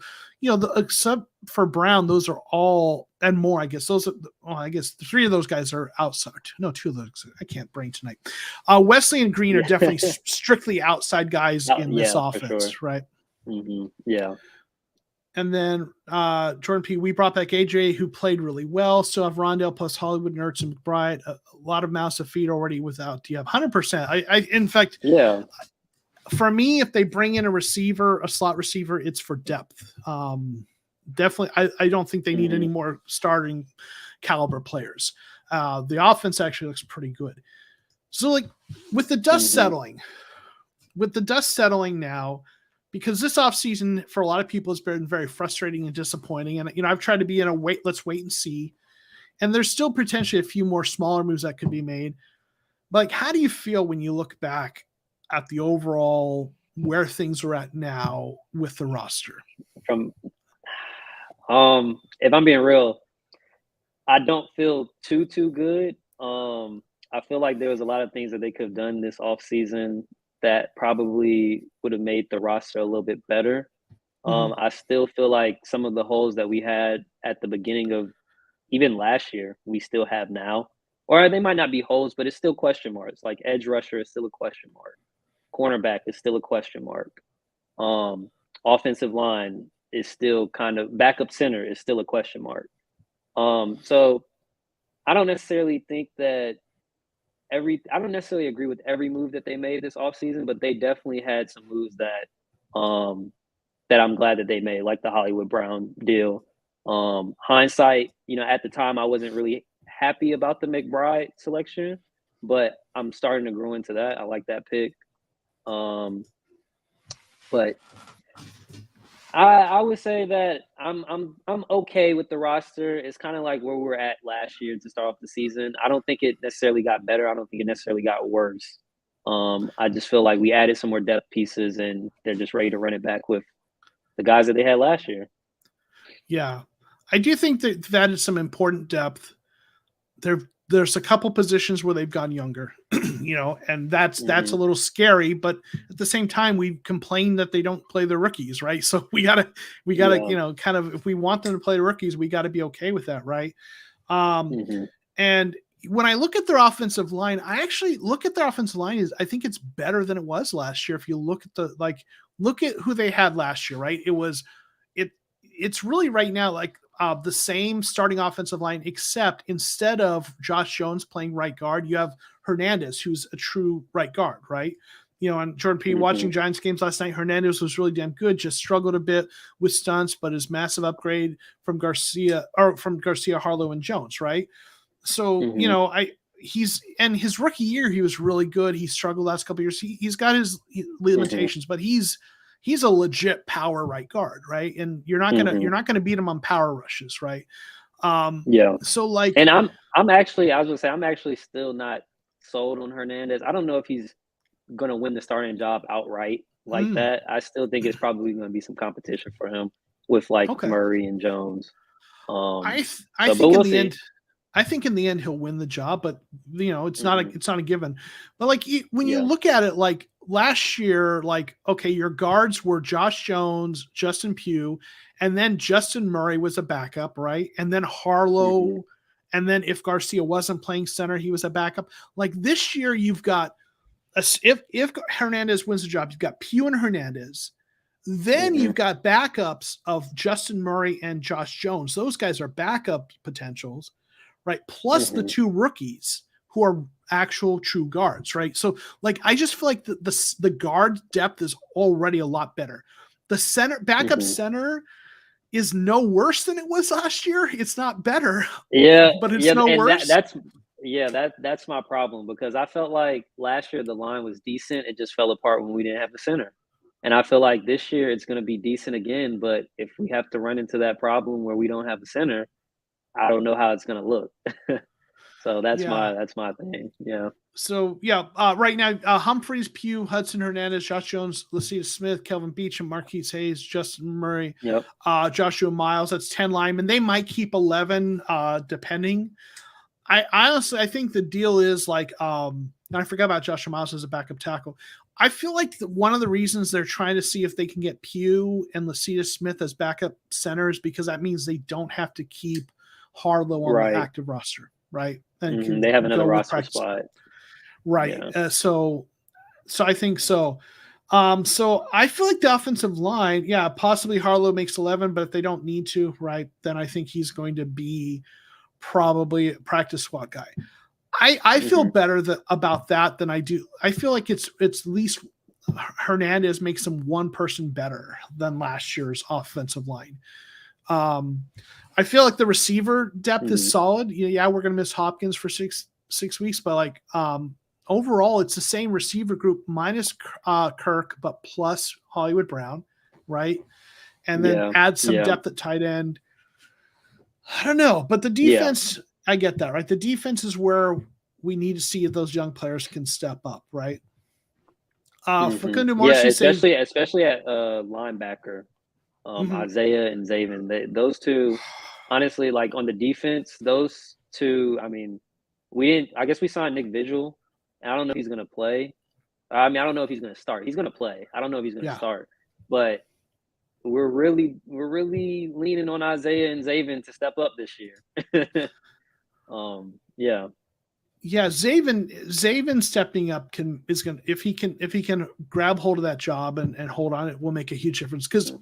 except for Brown, those are all and more. I guess I guess three of those guys are outside. No, two of those. I can't brain tonight. Wesley and Green are definitely strictly outside guys in this offense, sure. right? Yeah. And then Jordan P, we brought back AJ, who played really well. Still have Rondale plus Hollywood, Nertz, and McBride. A lot of mouths to feed already without DF. 100%. I in fact, for me, if they bring in a slot receiver, it's for depth. Definitely, I don't think they need any more starting caliber players. The offense actually looks pretty good. So, like, with the dust settling now, because this offseason for a lot of people has been very frustrating and disappointing. And, I've tried to be in a let's wait and see. And there's still potentially a few more smaller moves that could be made. But, like, how do you feel when you look back at the overall where things are at now with the roster? If I'm being real, I don't feel too good. I feel like there was a lot of things that they could have done this offseason that probably would have made the roster a little bit better. I still feel like some of the holes that we had at the beginning of even last year, we still have now. Or they might not be holes, but it's still question marks. Like edge rusher is still a question mark. Cornerback is still a question mark. Offensive line is still kind of backup center is still a question mark. So I don't necessarily think that I don't necessarily agree with every move that they made this offseason, but they definitely had some moves that I'm glad that they made, like the Hollywood Brown deal. Hindsight, at the time I wasn't really happy about the McBride selection, but I'm starting to grow into that. I like that pick. But I would say that I'm okay with the roster. It's kind of like where we were at last year to start off the season. I don't think it necessarily got better. I don't think it necessarily got worse. I just feel like we added some more depth pieces, and they're just ready to run it back with the guys that they had last year. Yeah, I do think that that is some important depth. There's a couple positions where they've gone younger, and that's a little scary. But at the same time, we complain that they don't play the rookies, right? So we gotta, kind of, if we want them to play the rookies, we got to be okay with that, right? And when I look at their offensive line, I actually look at their offensive line I think it's better than it was last year. If you look at look at who they had last year, right? It's really right now like the same starting offensive line, except instead of Josh Jones playing right guard, you have Hernandez, who's a true right guard, right? And Jordan P. watching Giants games last night, Hernandez was really damn good, just struggled a bit with stunts, but his massive upgrade from Garcia, Harlow, and Jones, right? So, his rookie year, he was really good. He struggled last couple of years. He's got his limitations, but he's a legit power right guard, right? And you're not gonna beat him on power rushes, right? So like, and I'm actually still not sold on Hernandez. I don't know if he's gonna win the starting job outright like that. I still think it's probably gonna be some competition for him with Murray and Jones. I think in the end he'll win the job, but it's not a given. But when you look at it, like last year, your guards were Josh Jones, Justin Pugh, and then Justin Murray was a backup, right? And then Harlow, and then if Garcia wasn't playing center, he was a backup. Like this year, you've got if Hernandez wins the job, you've got Pugh and Hernandez. Then you've got backups of Justin Murray and Josh Jones. Those guys are backup potentials, right? Plus the two rookies who are actual true guards, right? So I just feel like the guard depth is already a lot better. The backup center is no worse than it was last year. It's not better. Yeah, but it's no worse. That's my problem, because I felt like last year the line was decent. It just fell apart when we didn't have the center. And I feel like this year it's going to be decent again. But if we have to run into that problem where we don't have a center, I don't know how it's going to look. So that's my thing. Yeah. So right now, Humphreys, Pugh, Hudson Hernandez, Josh Jones, Lacita Smith, Kelvin Beachum, Marquise Hayes, Justin Murray, Joshua Miles. That's 10 linemen. They might keep 11, depending. I think the deal is I forgot about Joshua Miles as a backup tackle. I feel like one of the reasons they're trying to see if they can get Pugh and Lacita Smith as backup centers, because that means they don't have to keep Harlow on the active roster, right? And they have another roster spot, right? Yeah. So I think so. So I feel like the offensive line, possibly Harlow makes 11, but if they don't need to, right, then I think he's going to be probably a practice squad guy. I feel better about that than I do. I feel like it's at least Hernandez makes them one person better than last year's offensive line. I feel like the receiver depth is solid. We're going to miss Hopkins for six weeks, but overall, it's the same receiver group minus Kirk, but plus Hollywood Brown, right? And then add some depth at tight end. I don't know, but the defense, I get that, right? The defense is where we need to see if those young players can step up, right? Facundo Morsi, especially at linebacker. Isaiah and Zaven, those two, honestly, on the defense, those two, I mean, I guess we signed Nick Vigil. I don't know if he's going to play. I mean, I don't know if he's going to start. He's going to play. I don't know if he's going to start, but we're really leaning on Isaiah and Zaven to step up this year. Zaven stepping up if he can grab hold of that job and hold on, it will make a huge difference. Because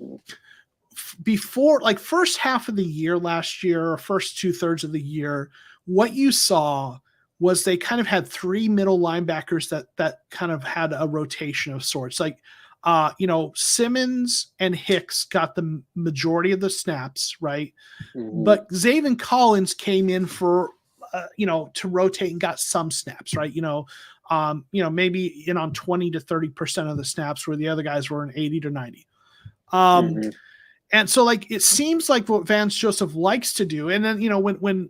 before, first half of the year last year, or first 2/3 of the year, what you saw was they kind of had three middle linebackers that kind of had a rotation of sorts. Simmons and Hicks got the majority of the snaps, right? But Zaven Collins came in for to rotate and got some snaps, right? maybe in on 20 to 30% of the snaps where the other guys were in 80 to 90. And so like, it seems like what Vance Joseph likes to do. And then, when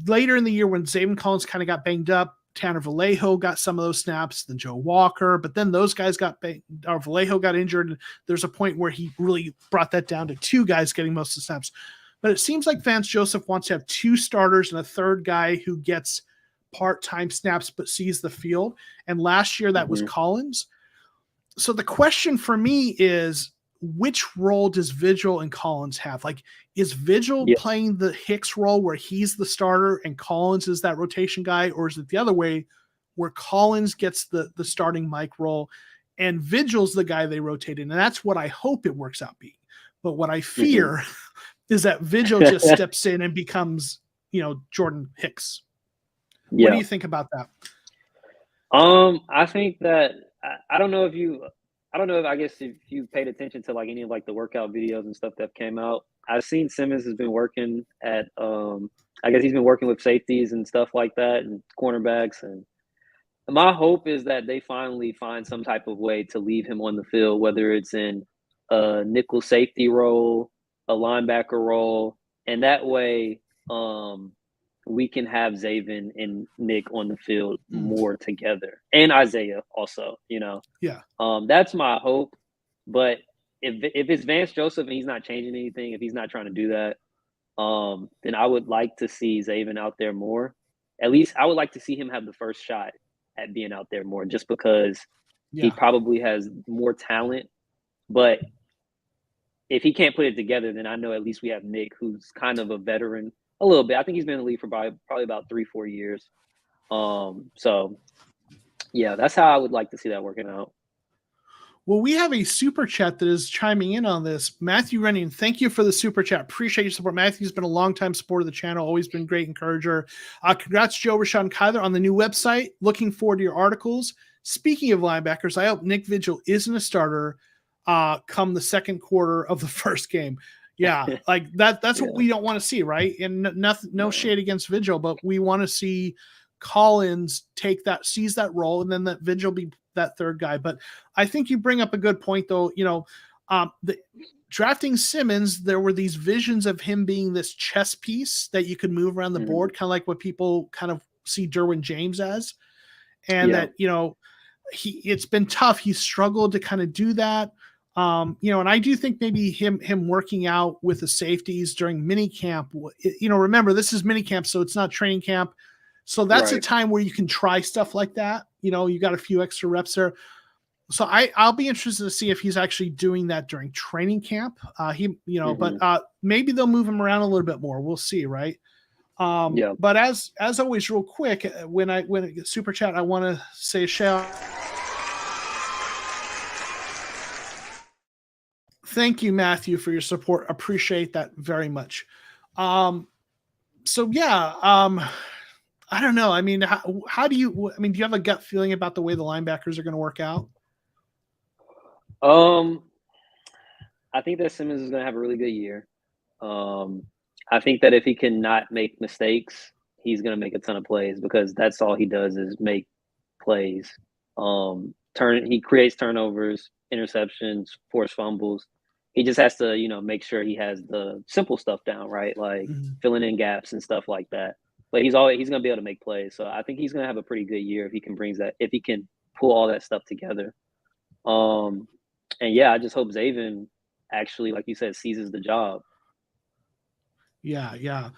later in the year, when Zaven Collins kind of got banged up, Tanner Vallejo got some of those snaps, then Joe Walker, but then those guys Vallejo got injured. And there's a point where he really brought that down to 2 guys getting most of the snaps. But it seems like Vance Joseph wants to have 2 starters and a third guy who gets part-time snaps but sees the field. And last year that was Collins. So the question for me is, which role does Vigil and Collins have? Like, is Vigil playing the Hicks role where he's the starter and Collins is that rotation guy? Or is it the other way where Collins gets the starting mic role and Vigil's the guy they rotate in? And that's what I hope it works out being. But what I fear is that Vigil just steps in and becomes, Jordan Hicks. What do you think about that? I think that I don't know if I guess if you paid attention to like any of like the workout videos and stuff that came out. I've seen Simmons has been working at I guess he's been working with safeties and stuff like that and cornerbacks, and my hope is that they finally find some type of way to leave him on the field, whether it's in a nickel safety role, a linebacker role, and that way we can have Zaven and Nick on the field more together, and Isaiah also, that's my hope. But if it's Vance Joseph and he's not changing anything, if he's not trying to do that, then I would like to see Zaven out there more. At least I would like to see him have the first shot at being out there more, just because he probably has more talent. But if he can't put it together, then I know at least we have Nick, who's kind of a veteran. A little bit. I think he's been in the league for probably about 3-4 years. So yeah, that's how I would like to see that working out. Well, we have a super chat that is chiming in on this. Matthew Rennion, thank you for the super chat. Appreciate your support. Matthew's been a longtime supporter of the channel, always been a great encourager. Congrats, Joe, Rashad, and Kyler on the new website. Looking forward to your articles. Speaking of linebackers, I hope Nick Vigil isn't a starter come the second quarter of the first game. Yeah, like that's what we don't want to see, right? And no shade against Vigil, but we want to see Collins seize that role, and then that Vigil be that third guy. But I think you bring up a good point, though. Drafting Simmons, there were these visions of him being this chess piece that you could move around the board, kind of like what people kind of see Derwin James as, and that it's been tough. He struggled to kind of do that. And I do think maybe him working out with the safeties during mini camp, remember this is mini camp, so it's not training camp. So that's a time where you can try stuff like that. You got a few extra reps there. So I'll be interested to see if he's actually doing that during training camp. But maybe they'll move him around a little bit more. We'll see. Right. But as always, real quick, when I get super chat, I want to say a shout. Thank you, Matthew, for your support. Appreciate that very much. I don't know. I mean, how do you have a gut feeling about the way the linebackers are going to work out? I think that Simmons is going to have a really good year. I think that if he can not make mistakes, he's going to make a ton of plays, because that's all he does is make plays. He creates turnovers, interceptions, forced fumbles. He just has to, make sure he has the simple stuff down, right? Like filling in gaps and stuff like that. But he's going to be able to make plays. So I think he's going to have a pretty good year if he can pull all that stuff together. I just hope Zaven actually, like you said, seizes the job. Yeah.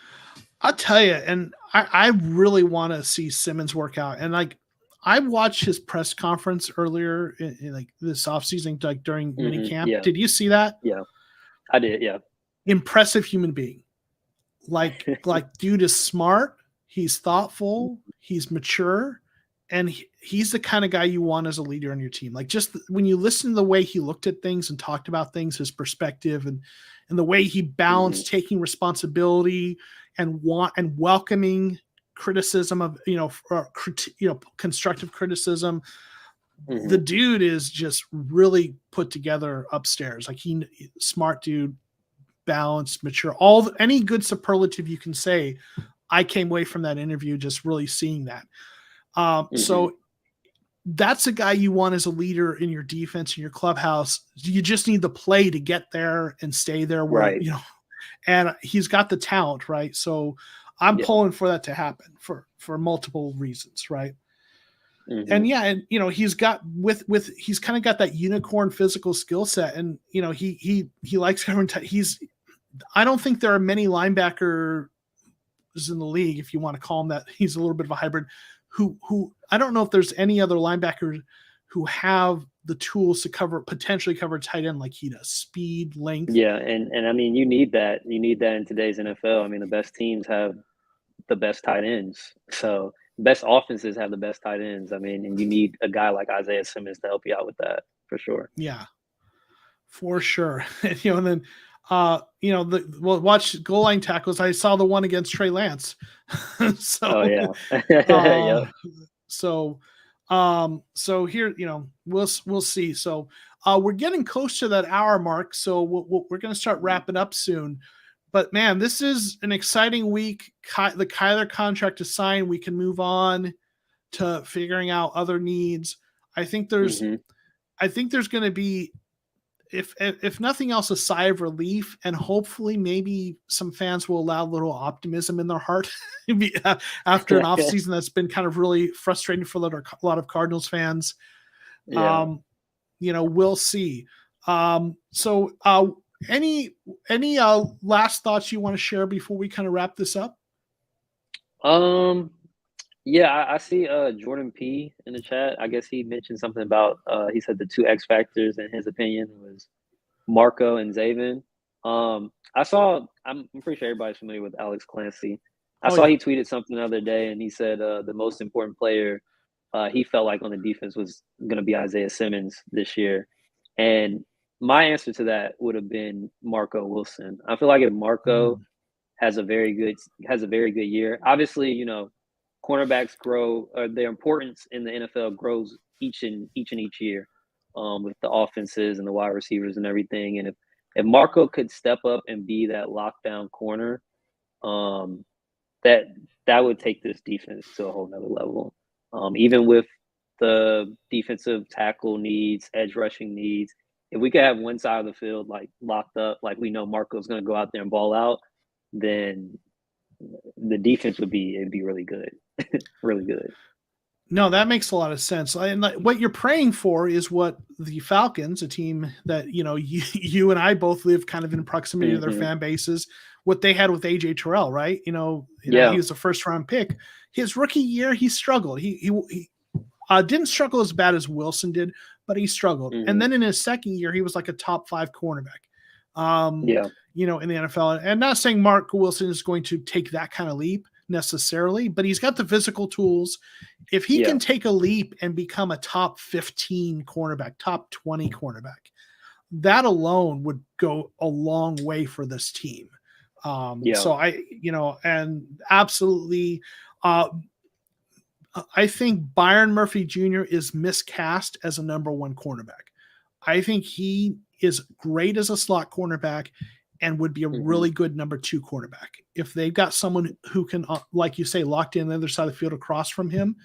I'll tell you, and I really want to see Simmons work out. And like, I watched his press conference earlier in like this offseason, like during mini camp. Yeah. Did you see that? Yeah, I did. Yeah. Impressive human being. Like dude is smart. He's thoughtful. He's mature. And he's the kind of guy you want as a leader on your team. Like, just when you listen to the way he looked at things and talked about things, his perspective and the way he balanced taking responsibility and welcoming criticism of, constructive criticism. The dude is just really put together upstairs. Like, smart dude, balanced, mature, any good superlative you can say. I came away from that interview just really seeing that. So that's a guy you want as a leader in your defense, in your clubhouse. You just need the play to get there and stay there where, Right. and he's got the talent, right? So I'm Yeah. pulling for that to happen for multiple reasons, right? Mm-hmm. And yeah, and he's got he's kind of got that unicorn physical skill set, and he likes covering. I don't think there are many linebackers in the league, if you want to call him that. He's a little bit of a hybrid. Who I don't know if there's any other linebackers who have the tools to potentially cover tight end like he does. Speed, length. Yeah, and I mean, you need that. You need that in today's NFL. I mean, the best teams have the best tight ends. So best offenses have the best tight ends. I mean, and you need a guy like Isaiah Simmons to help you out with that for sure. Yeah, for sure. And then watch goal line tackles. I saw the one against Trey Lance. Oh So yeah. uh Yep. so here, we'll see. So we're getting close to that hour mark, so we're going to start wrapping up soon. But man, this is an exciting week. The Kyler contract is signed. We can move on to figuring out other needs. I think there's going to be, if nothing else, a sigh of relief, and hopefully maybe some fans will allow a little optimism in their heart after an offseason that's been kind of really frustrating for a lot of Cardinals fans. Yeah. We'll see. So any last thoughts you want to share before we kind of wrap this up? Yeah, I see Jordan P in the chat. I guess he mentioned something about he said the two X factors in his opinion was Marco and Zaven. I'm pretty sure everybody's familiar with Alex Clancy. I saw he tweeted something the other day, and he said the most important player he felt like on the defense was going to be Isaiah Simmons this year. And my answer to that would have been Marco Wilson. I feel like if Marco has a very good year, obviously, cornerbacks grow, their importance in the NFL grows each year, with the offenses and the wide receivers and everything. And if Marco could step up and be that lockdown corner, that would take this defense to a whole nother level. Even with the defensive tackle needs, edge rushing needs, if we could have one side of the field like locked up, like we know Marco's going to go out there and ball out, then the defense it'd be really good. Really good. No, that makes a lot of sense. And what you're praying for is what the Falcons, a team that you and I both live kind of in proximity to their fan bases, what they had with AJ Terrell, right? He was a first round pick. His rookie year, he struggled. He didn't struggle as bad as Wilson did, but he struggled. And then in his second year, he was like a top 5 cornerback. In the NFL. And not saying Mark Wilson is going to take that kind of leap necessarily, but he's got the physical tools. If he can take a leap and become a top 15 cornerback, top 20 cornerback, that alone would go a long way for this team. So and absolutely, I think Byron Murphy Jr. is miscast as a number 1 cornerback. I think he is great as a slot cornerback and would be a really good number 2 cornerback. If they've got someone who can, like you say, locked in the other side of the field across from him,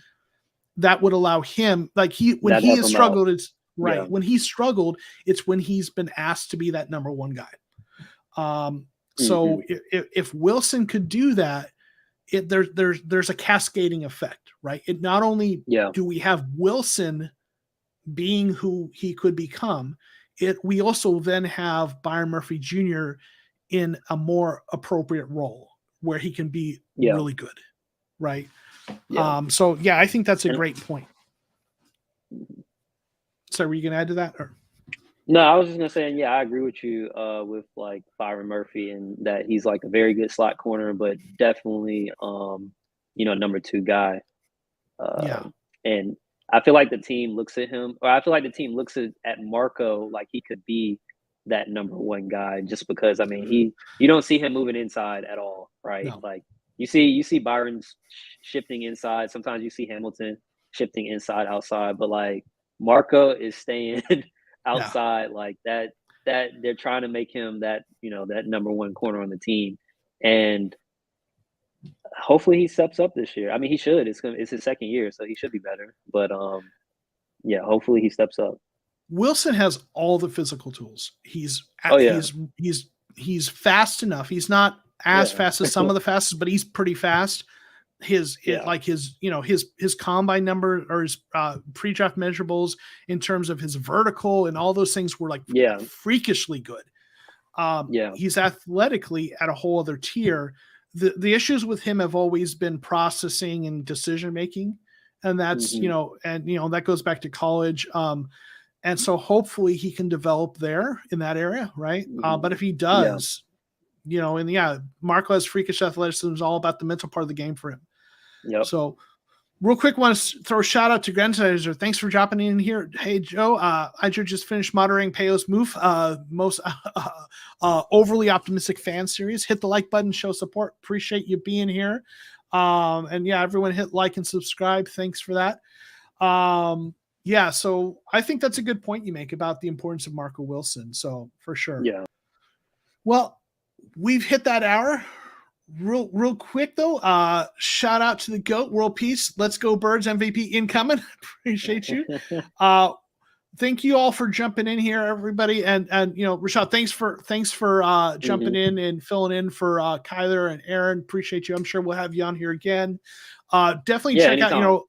that would allow him, when he has struggled, it's right. Yeah. When he struggled, it's when he's been asked to be that number 1 guy. So if Wilson could do that, there's a cascading effect, right? It not only do we have Wilson being who he could become, we also then have Byron Murphy Jr. in a more appropriate role where he can be really good, right? So I think that's a great point. So were you going to add to that? Or? No, I was just going to say, I agree with you with like Byron Murphy, and that he's like a very good slot corner, but definitely, number 2 guy. And I feel like the team looks at him, or I feel like the team looks at Marco like he could be that number 1 guy, just because, I mean, you don't see him moving inside at all, right? No. Like you see Byron's shifting inside. Sometimes you see Hamilton shifting inside, outside, but like Marco is staying outside like that they're trying to make him that, that number 1 corner on the team. And hopefully he steps up this year. I mean, he should. It's his second year, so he should be better. But yeah, hopefully he steps up. Wilson has all the physical tools. He's fast enough. He's not as fast as some of the fastest, but he's pretty fast. His combine number or his pre-draft measurables in terms of his vertical and all those things were like freakishly good. He's athletically at a whole other tier. The issues with him have always been processing and decision making, and that's that goes back to college. And so hopefully he can develop there in that area, right? But if he does, Marco has freakish athleticism is all about the mental part of the game for him. Yep. So real quick, want to throw a shout out to Grandizer. Thanks for dropping in here. Hey, Joe, I just finished moderating Peyo's Move, most overly optimistic fan series. Hit the like button, show support. Appreciate you being here. And everyone hit like and subscribe. Thanks for that. So I think that's a good point you make about the importance of Marco Wilson. So for sure. Yeah. Well, we've hit that hour. Real quick though, shout out to the GOAT, World Peace. Let's go Birds MVP incoming. Appreciate you. Thank you all for jumping in here, everybody. And Rashad, thanks for jumping in and filling in for Kyler and Aaron. Appreciate you. I'm sure we'll have you on here again. Definitely check out,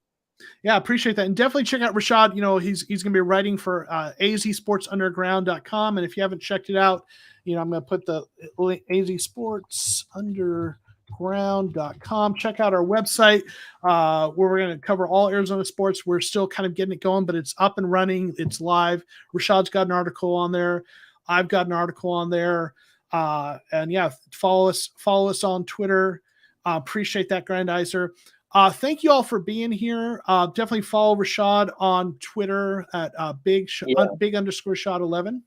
appreciate that. And definitely check out Rashad. He's going to be writing for azsportsunderground.com. And if you haven't checked it out, I'm going to put the azsportsunderground.com. Check out our website where we're going to cover all Arizona sports. We're still kind of getting it going, but it's up and running. It's live. Rashad's got an article on there. I've got an article on there. Follow us on Twitter. Appreciate that, Grandizer. Thank you all for being here. Definitely follow Rashad on Twitter at big_shot11.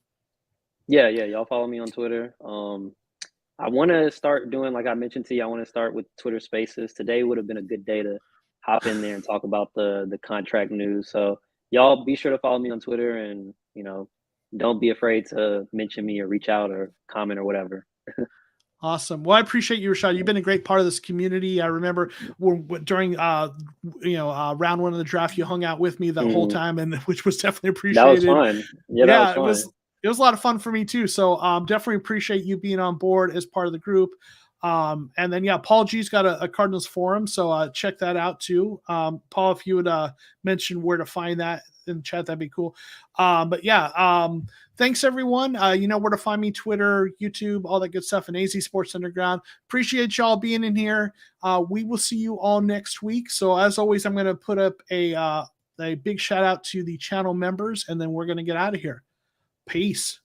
Yeah. Y'all follow me on Twitter. I want to start doing, like I mentioned to you, I want to start with Twitter Spaces. Today would have been a good day to hop in there and talk about the contract news. So y'all be sure to follow me on Twitter and, don't be afraid to mention me or reach out or comment or whatever. Awesome. Well, I appreciate you, Rashad. You've been a great part of this community. I remember during round one of the draft, you hung out with me the whole time, and which was definitely appreciated. That was fun. That was fun. It was a lot of fun for me too. So definitely appreciate you being on board as part of the group. And then Paul G's got a Cardinals forum, so check that out too. Paul, if you would mention where to find that in the chat, that'd be cool. Thanks everyone. You know where to find me: Twitter, YouTube, all that good stuff, and AZ Sports Underground. Appreciate y'all being in here. We will see you all next week. So as always, I'm going to put up a big shout out to the channel members, and then we're going to get out of here. Peace.